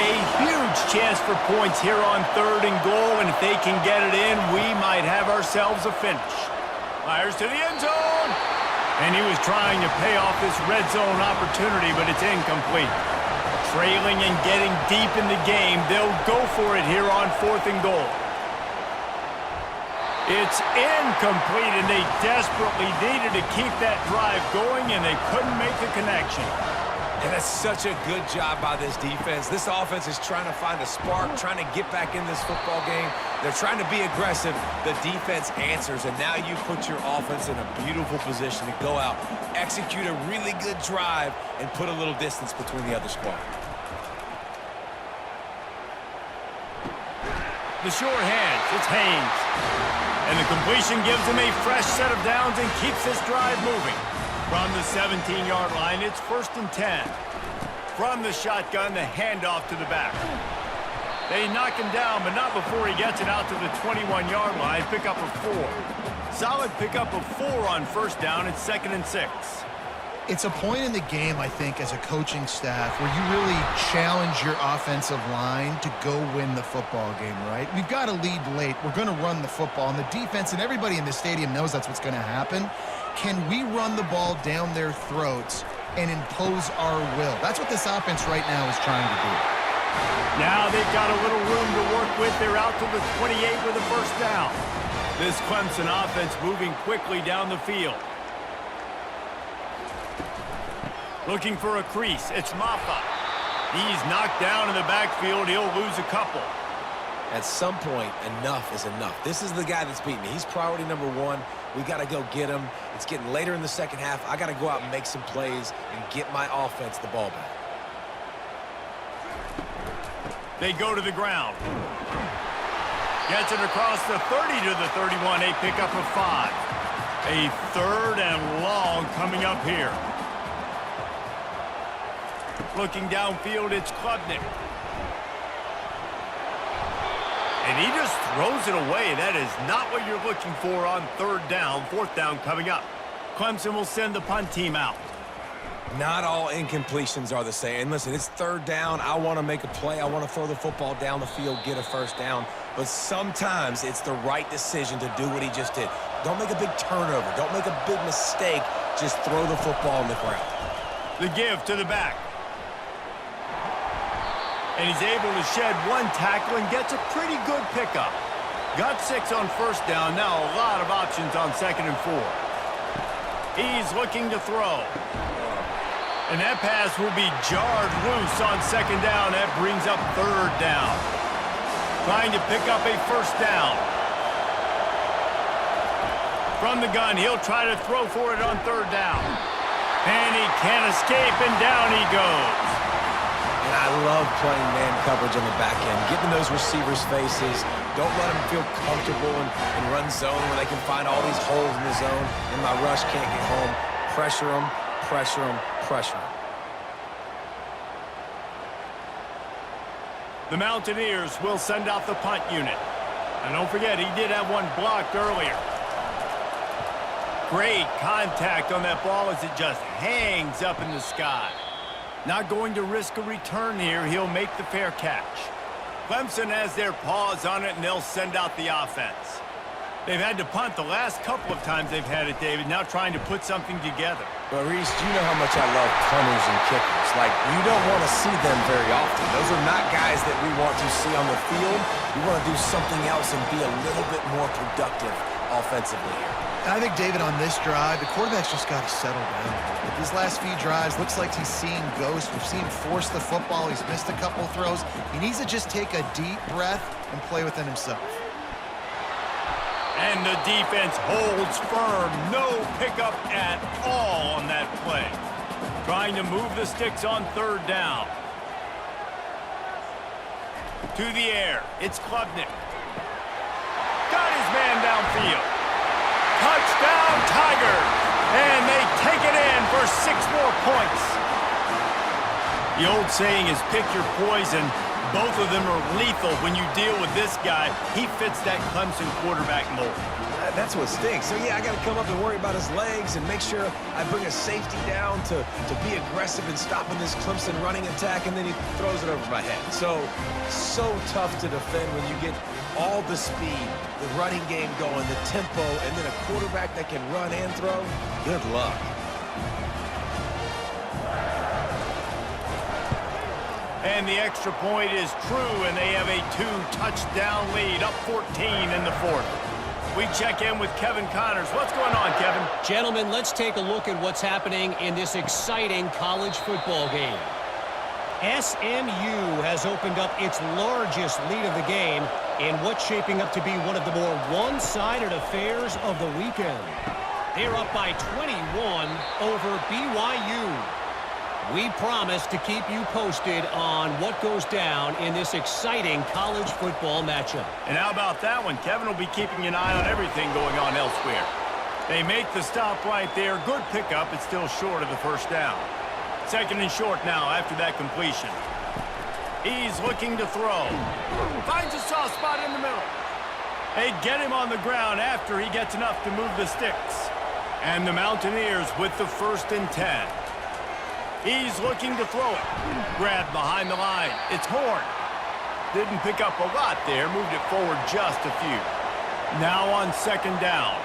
A huge chance for points here on 3rd and goal, and if they can get it in, we might have ourselves a finish. Fires to the end zone. And he was trying to pay off this red zone opportunity, but it's incomplete. Trailing and getting deep in the game, they'll go for it here on 4th and goal. It's incomplete, and they desperately needed to keep that drive going, and they couldn't make the connection. And that's such a good job by this defense. This offense is trying to find a spark, trying to get back in this football game. They're trying to be aggressive. The defense answers, and now you put your offense in a beautiful position to go out, execute a really good drive, and put a little distance between the other squad. The sure hands, it's Haynes. And the completion gives him a fresh set of downs and keeps this drive moving. From the 17-yard line, it's 1st and 10. From the shotgun, the handoff to the back. They knock him down, but not before he gets it out to the 21-yard line. Pick up of 4. Solid pickup of 4 on first down. It's 2nd and 6. It's a point in the game, I think, as a coaching staff where you really challenge your offensive line to go win the football game, right? We've got to lead late. We're going to run the football. And the defense and everybody in the stadium knows that's what's going to happen. Can we run the ball down their throats and impose our will? That's what this offense right now is trying to do. Now they've got a little room to work with. They're out to the 28 with a first down. This Clemson offense moving quickly down the field. Looking for a crease. It's Maffa. He's knocked down in the backfield. He'll lose a couple. At some point, enough is enough. This is the guy that's beating me. He's priority number 1. We got to go get him. It's getting later in the second half. I got to go out and make some plays and get my offense the ball back. They go to the ground. Gets it across the 30 to the 31. A pickup of 5. A 3rd and long coming up here. Looking downfield, it's Klubnik. And he just throws it away. That is not what you're looking for on 3rd down. 4th down coming up. Clemson will send the punt team out. Not all incompletions are the same. And listen, it's 3rd down. I want to make a play. I want to throw the football down the field, get a first down. But sometimes it's the right decision to do what he just did. Don't make a big turnover. Don't make a big mistake. Just throw the football on the ground. The give to the back. And he's able to shed 1 tackle and gets a pretty good pickup. Got 6 on first down. Now a lot of options on 2nd and 4. He's looking to throw. And that pass will be jarred loose on 2nd down. That brings up 3rd down. Trying to pick up a first down. From the gun, he'll try to throw for it on 3rd down. And he can't escape, and down he goes. And I love playing man coverage on the back end, getting those receivers' faces. Don't let them feel comfortable and run zone where they can find all these holes in the zone, and my rush can't get home. Pressure them, pressure them, pressure them. The Mountaineers will send out the punt unit. And don't forget, he did have 1 blocked earlier. Great contact on that ball as it just hangs up in the sky. Not going to risk a return here. He'll make the fair catch. Clemson has their paws on it, and they'll send out the offense. They've had to punt the last couple of times they've had it, David, now trying to put something together. But, Reese, you know how much I love punters and kickers. Like, you don't want to see them very often. Those are not guys that we want to see on the field. We want to do something else and be a little bit more productive offensively here. I think, David, on this drive, the quarterback's just got to settle down. These last few drives, looks like he's seeing ghosts. We've seen him force the football. He's missed a couple throws. He needs to just take a deep breath and play within himself. And the defense holds firm. No pickup at all on that play. Trying to move the sticks on 3rd down. To the air. It's Klubnik. Got his man downfield. Touchdown, Tigers. And they take it in for 6 more points. The old saying is pick your poison. Both of them are lethal when you deal with this guy. He fits that Clemson quarterback mold. That's what stinks. So, yeah, I got to come up and worry about his legs and make sure I bring a safety down to be aggressive in stopping this Clemson running attack, and then he throws it over my head. So tough to defend when you get all the speed, the running game going, the tempo, and then a quarterback that can run and throw. Good luck. And the extra point is true, and they have a 2-touchdown lead, up 14 in the 4th. We check in with Kevin Connors. What's going on, Kevin? Gentlemen, let's take a look at what's happening in this exciting college football game. SMU has opened up its largest lead of the game in what's shaping up to be one of the more one-sided affairs of the weekend. They're up by 21 over BYU. We promise to keep you posted on what goes down in this exciting college football matchup. And how about that one? Kevin will be keeping an eye on everything going on elsewhere. They make the stop right there. Good pickup. It's still short of the first down. 2nd and short now after that completion. He's looking to throw. Finds a soft spot in the middle. They get him on the ground after he gets enough to move the sticks. And the Mountaineers with the 1st and 10. He's looking to throw it. Grabbed behind the line. It's Horn. Didn't pick up a lot there. Moved it forward just a few. Now on 2nd down.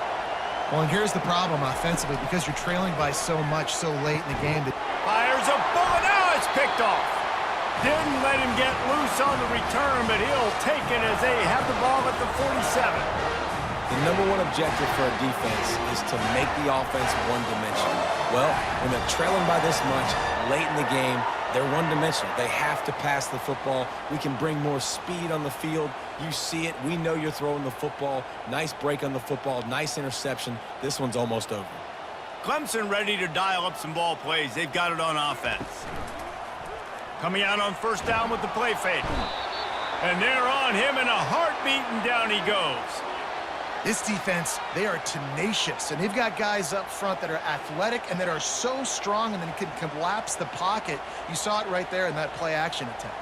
Well, and here's the problem offensively, because you're trailing by so much so late in the game. Fires a bullet. Now it's picked off. Didn't let him get loose on the return, but he'll take it as they have the ball at the 47. The number one objective for a defense is to make the offense one-dimensional. Well, when they're trailing by this much late in the game, they're one-dimensional. They have to pass the football. We can bring more speed on the field. You see it. We know you're throwing the football. Nice break on the football. Nice interception. This one's almost over. Clemson ready to dial up some ball plays. They've got it on offense. Coming out on 1st down with the play fake. And they're on him in a heartbeat, and down he goes. This defense, they are tenacious, and they've got guys up front that are athletic and that are so strong and then can collapse the pocket. You saw it right there in that play-action attempt.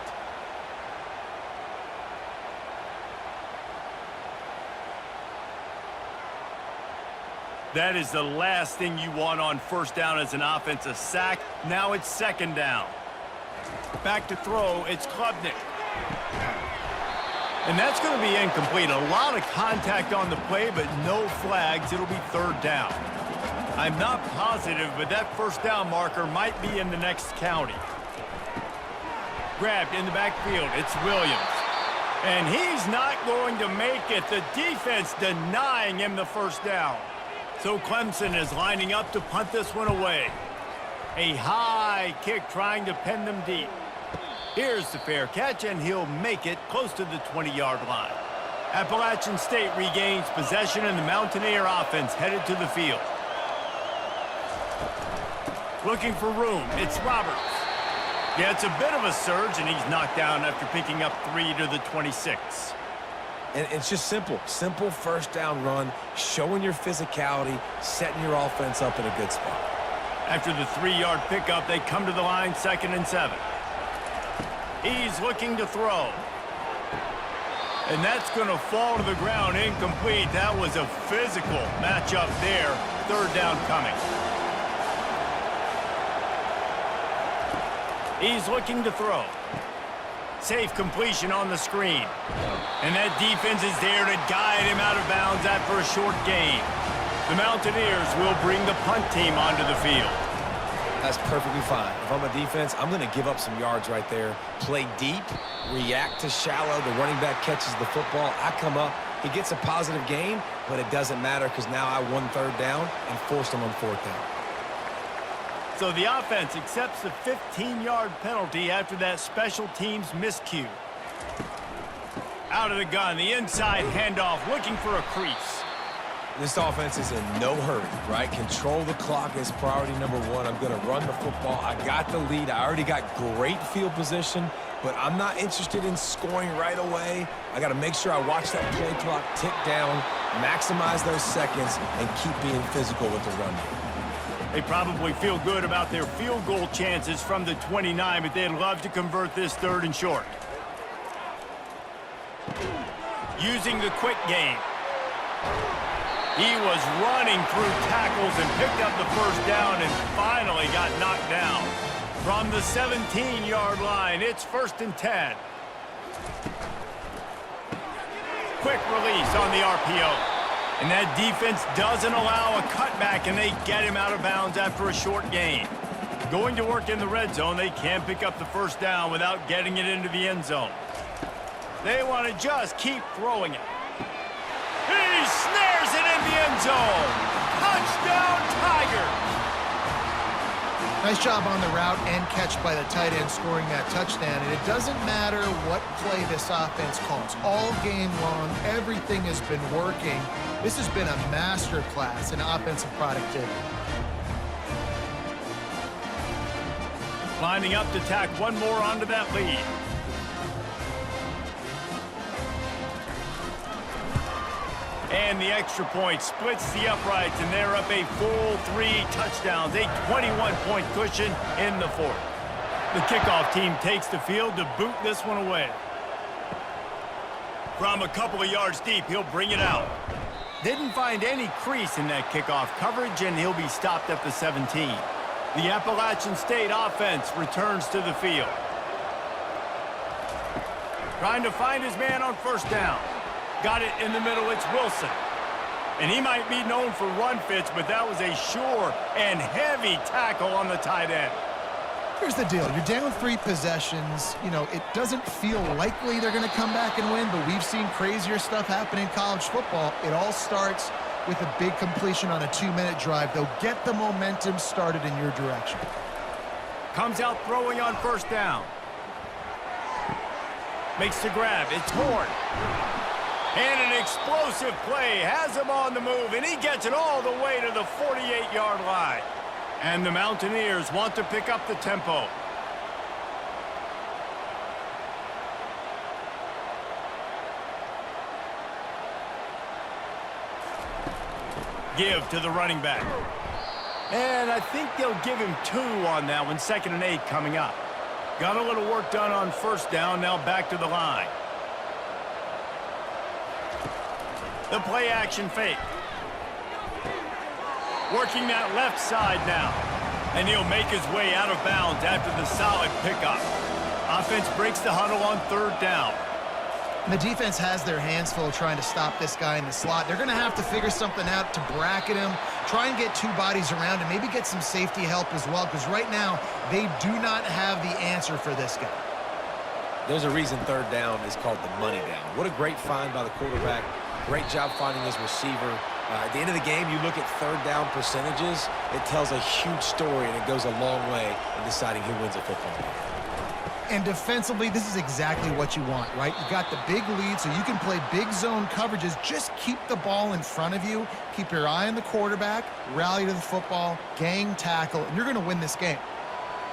That is the last thing you want on 1st down as an offensive sack. Now it's 2nd down. Back to throw, it's Klubnik. And that's going to be incomplete. A lot of contact on the play, but no flags. It'll be 3rd down. I'm not positive, but that 1st down marker might be in the next county. Grabbed in the backfield. It's Williams. And he's not going to make it. The defense denying him the 1st down. So Clemson is lining up to punt this one away. A high kick trying to pen them deep. Here's the fair catch, and he'll make it close to the 20-yard line. Appalachian State regains possession, and the Mountaineer offense headed to the field. Looking for room, it's Roberts. Gets a bit of a surge, and he's knocked down after picking up 3 to the 26. And it's just simple. Simple 1st down run, showing your physicality, setting your offense up in a good spot. After the 3-yard pickup, they come to the line, 2nd and 7. He's looking to throw. And that's going to fall to the ground, incomplete. That was a physical matchup there. 3rd down coming. He's looking to throw. Safe completion on the screen. And that defense is there to guide him out of bounds after a short gain. The Mountaineers will bring the punt team onto the field. That's perfectly fine. If I'm a defense, I'm going to give up some yards right there. Play deep, react to shallow. The running back catches the football. I come up. He gets a positive gain, but it doesn't matter because now I won 3rd down and forced him on 4th down. So the offense accepts the 15-yard penalty after that special teams miscue. Out of the gun, the inside handoff, looking for a crease. This offense is in no hurry, right? Control the clock is priority number 1. I'm going to run the football. I got the lead. I already got great field position, but I'm not interested in scoring right away. I got to make sure I watch that play clock tick down, maximize those seconds, and keep being physical with the run game. They probably feel good about their field goal chances from the 29, but they'd love to convert this 3rd and short. Using the quick game. He was running through tackles and picked up the 1st down and finally got knocked down. From the 17-yard line, it's 1st and 10. Quick release on the RPO. And that defense doesn't allow a cutback, and they get him out of bounds after a short gain. Going to work in the red zone, they can't pick up the 1st down without getting it into the end zone. They want to just keep throwing it. He snares it in the end zone. Touchdown, Tigers. Nice job on the route and catch by the tight end scoring that touchdown. And it doesn't matter what play this offense calls. All game long, everything has been working. This has been a masterclass in offensive productivity. Lining up to tack one more onto that lead. And the extra point splits the uprights, and they're up a full 3 touchdowns, a 21-point cushion in the 4th. The kickoff team takes the field to boot this one away. From a couple of yards deep, he'll bring it out. Didn't find any crease in that kickoff coverage, and he'll be stopped at the 17. The Appalachian State offense returns to the field. Trying to find his man on first down. Got it in the middle, it's Wilson. And he might be known for run fits, but that was a sure and heavy tackle on the tight end. Here's the deal. You're down 3 possessions. You know, it doesn't feel likely they're going to come back and win, but we've seen crazier stuff happen in college football. It all starts with a big completion on a 2-minute drive. They'll get the momentum started in your direction. Comes out throwing on first down. Makes the grab. It's Horn. And an explosive play has him on the move, and he gets it all the way to the 48-yard line. And the Mountaineers want to pick up the tempo. Give to the running back. And I think they'll give him 2 on that one. 2nd and 8 coming up. Got a little work done on first down. Now back to the line. The play action fake. Working that left side now. And he'll make his way out of bounds after the solid pickup. Offense breaks the huddle on 3rd down. And the defense has their hands full trying to stop this guy in the slot. They're going to have to figure something out to bracket him, try and get 2 bodies around him, maybe get some safety help as well, because right now they do not have the answer for this guy. There's a reason 3rd down is called the money down. What a great find by the quarterback. Great job finding his receiver. At the end of the game, you look at 3rd down percentages. It tells a huge story, and it goes a long way in deciding who wins a football game. And defensively, this is exactly what you want, right? You got the big lead, so you can play big zone coverages. Just keep the ball in front of you. Keep your eye on the quarterback. Rally to the football. Gang tackle. And you're going to win this game.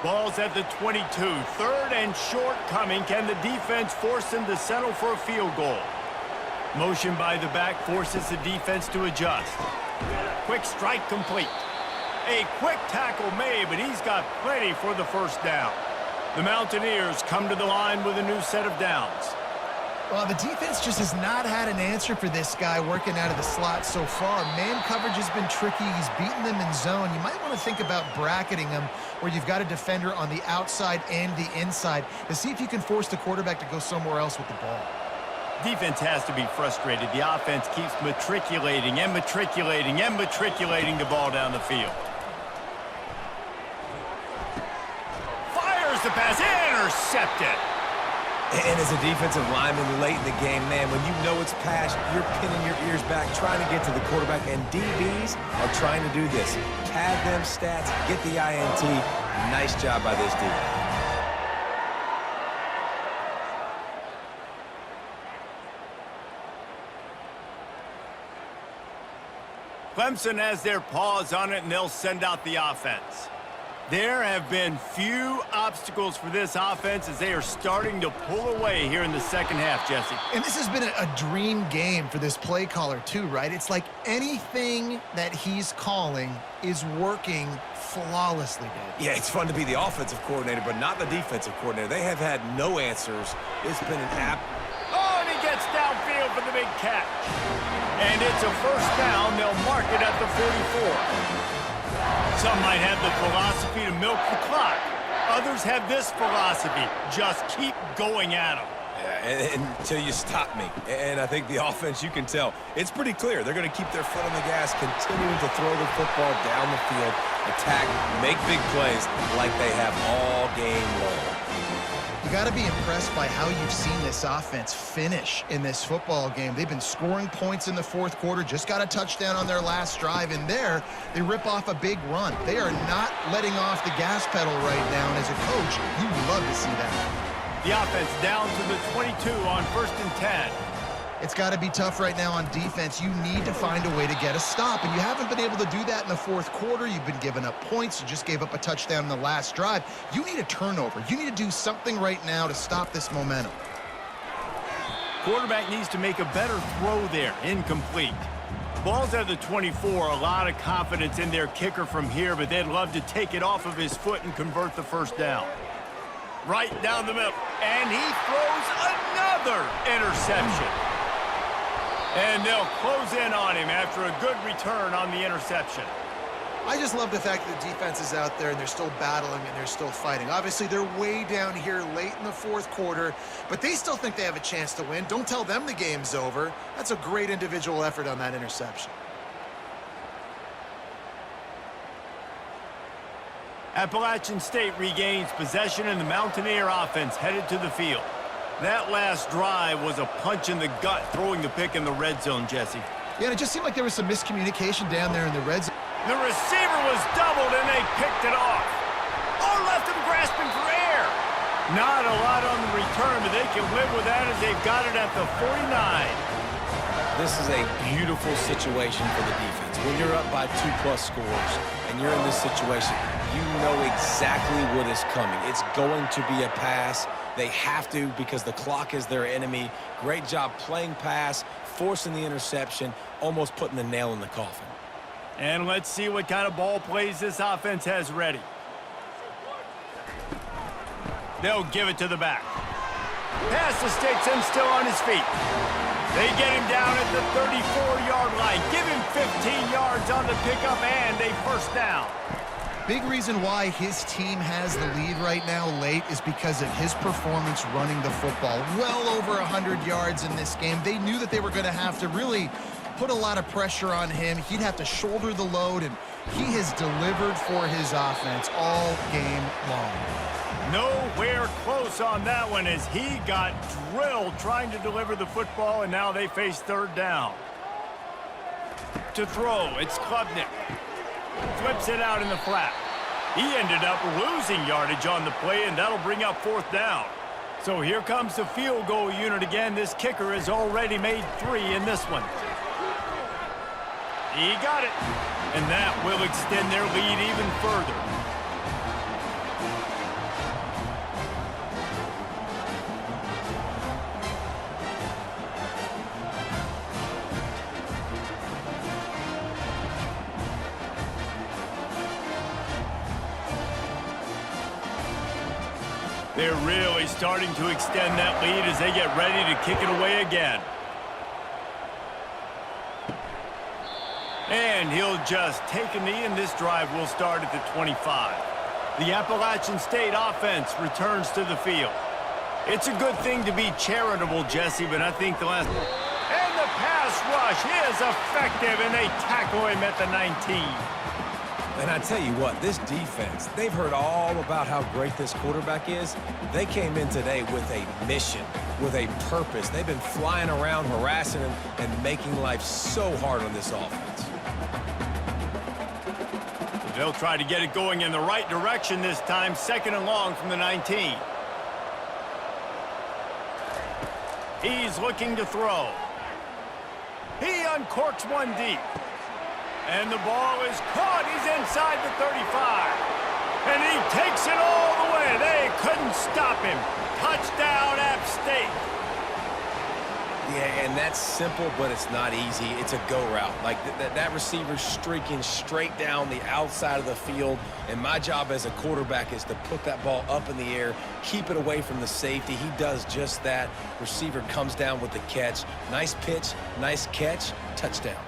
Ball's at the 22. 3rd and short coming. Can the defense force them to settle for a field goal? Motion by the back forces the defense to adjust. Quick strike complete. A quick tackle made, but he's got plenty for the first down. The Mountaineers come to the line with a new set of downs. Well, the defense just has not had an answer for this guy working out of the slot so far. Man coverage has been tricky. He's beaten them in zone. You might want to think about bracketing him where you've got a defender on the outside and the inside to see if you can force the quarterback to go somewhere else with the ball. Defense has to be frustrated. The offense keeps matriculating and matriculating and matriculating the ball down the field. The pass intercepted. And as a defensive lineman late in the game, man, when you know it's passed, you're pinning your ears back, trying to get to the quarterback, and DBs are trying to do this. Pad them stats, get the INT. Nice job by this D. Clemson has their paws on it, and they'll send out the offense. There have been few obstacles for this offense as they are starting to pull away here in the 2nd half, Jesse. And this has been a dream game for this play caller too, right? It's like anything that he's calling is working flawlessly, Dave. Yeah, it's fun to be the offensive coordinator, but not the defensive coordinator. They have had no answers. It's been an app. Oh, and he gets downfield for the big catch. And it's a first down. They'll mark it at the 44. Some might have the philosophy to milk the clock. Others have this philosophy. Just keep going at them. Yeah, until you stop me. And I think the offense, you can tell, it's pretty clear. They're going to keep their foot on the gas, continuing to throw the football down the field, attack, make big plays like they have all game long. You got to be impressed by how you've seen this offense finish in this football game. They've been scoring points in the 4th quarter, just got a touchdown on their last drive, and there they rip off a big run. They are not letting off the gas pedal right now, and as a coach, you love to see that. The offense down to the 22 on 1st and 10. It's got to be tough right now on defense. You need to find a way to get a stop, and you haven't been able to do that in the 4th quarter. You've been giving up points. You just gave up a touchdown in the last drive. You need a turnover. You need to do something right now to stop this momentum. Quarterback needs to make a better throw there. Incomplete. Ball's at the 24. A lot of confidence in their kicker from here, but they'd love to take it off of his foot and convert the first down. right down the middle. And he throws another interception. And they'll close in on him after a good return on the interception. I just love the fact that the defense is out there and they're still battling and they're still fighting. Obviously, they're way down here late in the fourth quarter, but they still think they have a chance to win. Don't tell them the game's over. That's a great individual effort on that interception. Appalachian State regains possession and the Mountaineer offense headed to the field. That last drive was a punch in the gut, throwing the pick in the red zone, Jesse. Yeah, and it just seemed like there was some miscommunication down there in the red zone. The receiver was doubled, and they picked it off. Oh, left him grasping for air. Not a lot on the return, but they can live with that as they've got it at the 49. This is a beautiful situation for the defense. When you're up by 2+ scores and you're in this situation, you know exactly what is coming. It's going to be a pass. They have to because the clock is their enemy. Great job playing pass, forcing the interception, almost putting the nail in the coffin. And let's see what kind of ball plays this offense has ready. They'll give it to the back. Pass to Stetson, still on his feet. They get him down at the 34-yard line. Give him 15 yards on the pickup and a first down. Big reason why his team has the lead right now late is because of his performance running the football. Well over 100 yards in this game. They knew that they were going to have to really put a lot of pressure on him. He'd have to shoulder the load, and he has delivered for his offense all game long. Nowhere close on that one as he got drilled trying to deliver the football, and now they face third down. To throw, it's Klubnik. Flips it out in the flat. He ended up losing yardage on the play, and that'll bring up fourth down. So here comes the field goal unit again. This kicker has already made 3 in this one. He got it. And that will extend their lead even further. They're really starting to extend that lead as they get ready to kick it away again. And he'll just take a knee, and this drive will start at the 25. The Appalachian State offense returns to the field. It's a good thing to be charitable, Jesse, but I think the last... And the pass rush is effective, and they tackle him at the 19. And I tell you what, this defense, they've heard all about how great this quarterback is. They came in today with a mission, with a purpose. They've been flying around, harassing him, and making life so hard on this offense. They'll try to get it going in the right direction this time, 2nd and long from the 19. He's looking to throw. He uncorks one deep. And the ball is caught. He's inside the 35. And he takes it all the way. They couldn't stop him. Touchdown, App State. Yeah, and that's simple, but it's not easy. It's a go route. Like that receiver's streaking straight down the outside of the field, and my job as a quarterback is to put that ball up in the air, keep it away from the safety. He does just that. Receiver comes down with the catch. Nice pitch, nice catch, touchdown.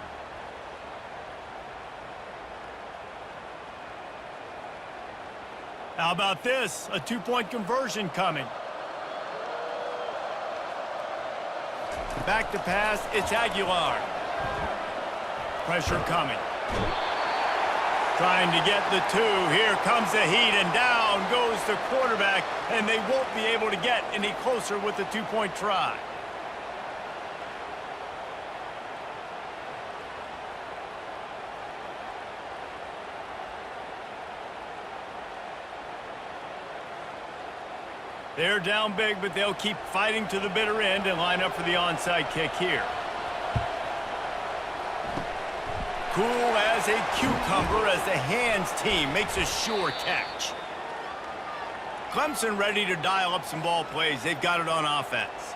How about this? A 2-point conversion coming. Back to pass, it's Aguilar. Pressure coming. Trying to get the 2. Here comes the heat, and down goes the quarterback, and they won't be able to get any closer with the 2-point try. They're down big, but they'll keep fighting to the bitter end and line up for the onside kick here. Cool as a cucumber as the hands team makes a sure catch. Clemson ready to dial up some ball plays. They've got it on offense.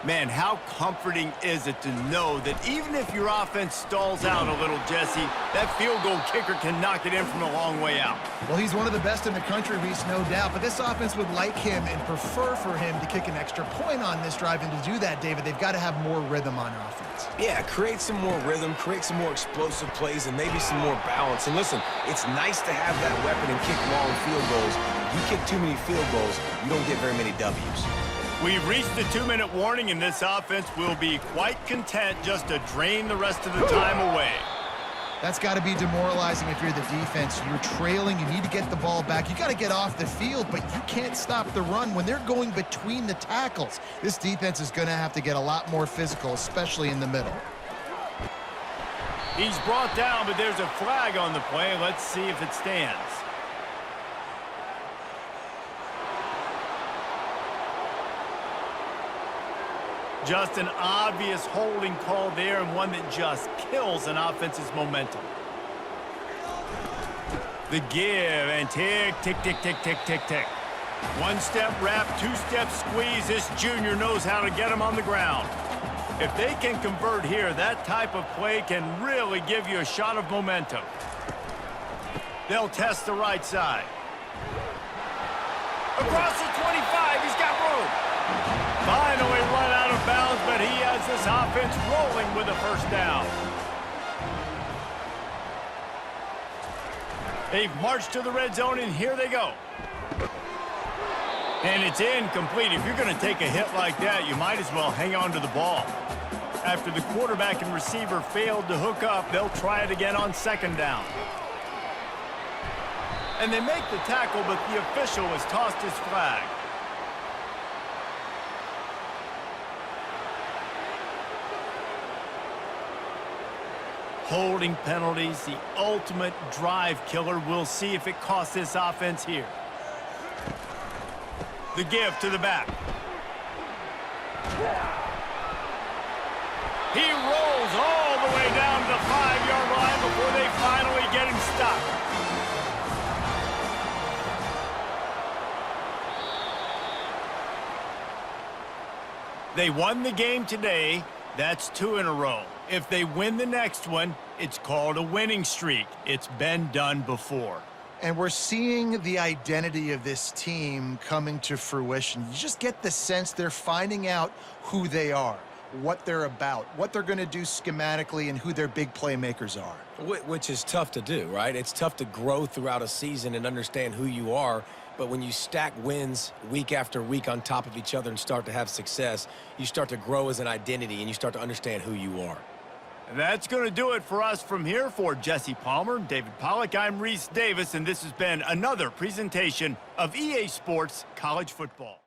Man, how comforting is it to know that even if your offense stalls out a little, Jesse, that field goal kicker can knock it in from a long way out. Well, he's one of the best in the country, Reese, no doubt. But this offense would like him and prefer for him to kick an extra point on this drive. And to do that, David, they've got to have more rhythm on offense. Yeah, create some more rhythm, create some more explosive plays, and maybe some more balance. And listen, it's nice to have that weapon and kick long field goals. If you kick too many field goals, you don't get very many W's. We've reached the 2-minute warning, and this offense will be quite content just to drain the rest of the time away. That's got to be demoralizing if you're the defense. You're trailing. You need to get the ball back. You got to get off the field, but you can't stop the run when they're going between the tackles. This defense is going to have to get a lot more physical, especially in the middle. He's brought down, but there's a flag on the play. Let's see if it stands. Just an obvious holding call there, and one that just kills an offense's momentum. The give, and tick, tick, tick, tick, tick, tick, tick. One-step wrap, two-step squeeze. This junior knows how to get him on the ground. If they can convert here, that type of play can really give you a shot of momentum. They'll test the right side. Across the 25, he's got room. Finally run out of bounds, but he has this offense rolling with a first down. They've marched to the red zone, and here they go. And it's incomplete. If you're going to take a hit like that, you might as well hang on to the ball. After the quarterback and receiver failed to hook up, they'll try it again on second down. And they make the tackle, but the official has tossed his flag. Holding penalties, the ultimate drive killer. We'll see if it costs this offense here. The give to the back. He rolls all the way down to the 5-yard line before they finally get him stopped. They won the game today. That's 2 in a row. If they win the next one, it's called a winning streak. It's been done before. And we're seeing the identity of this team coming to fruition. You just get the sense they're finding out who they are, what they're about, what they're going to do schematically, and who their big playmakers are. Which is tough to do, right? It's tough to grow throughout a season and understand who you are. But when you stack wins week after week on top of each other and start to have success, you start to grow as an identity and you start to understand who you are. And that's going to do it for us from here. For Jesse Palmer, David Pollack, I'm Reese Davis, and this has been another presentation of EA Sports College Football.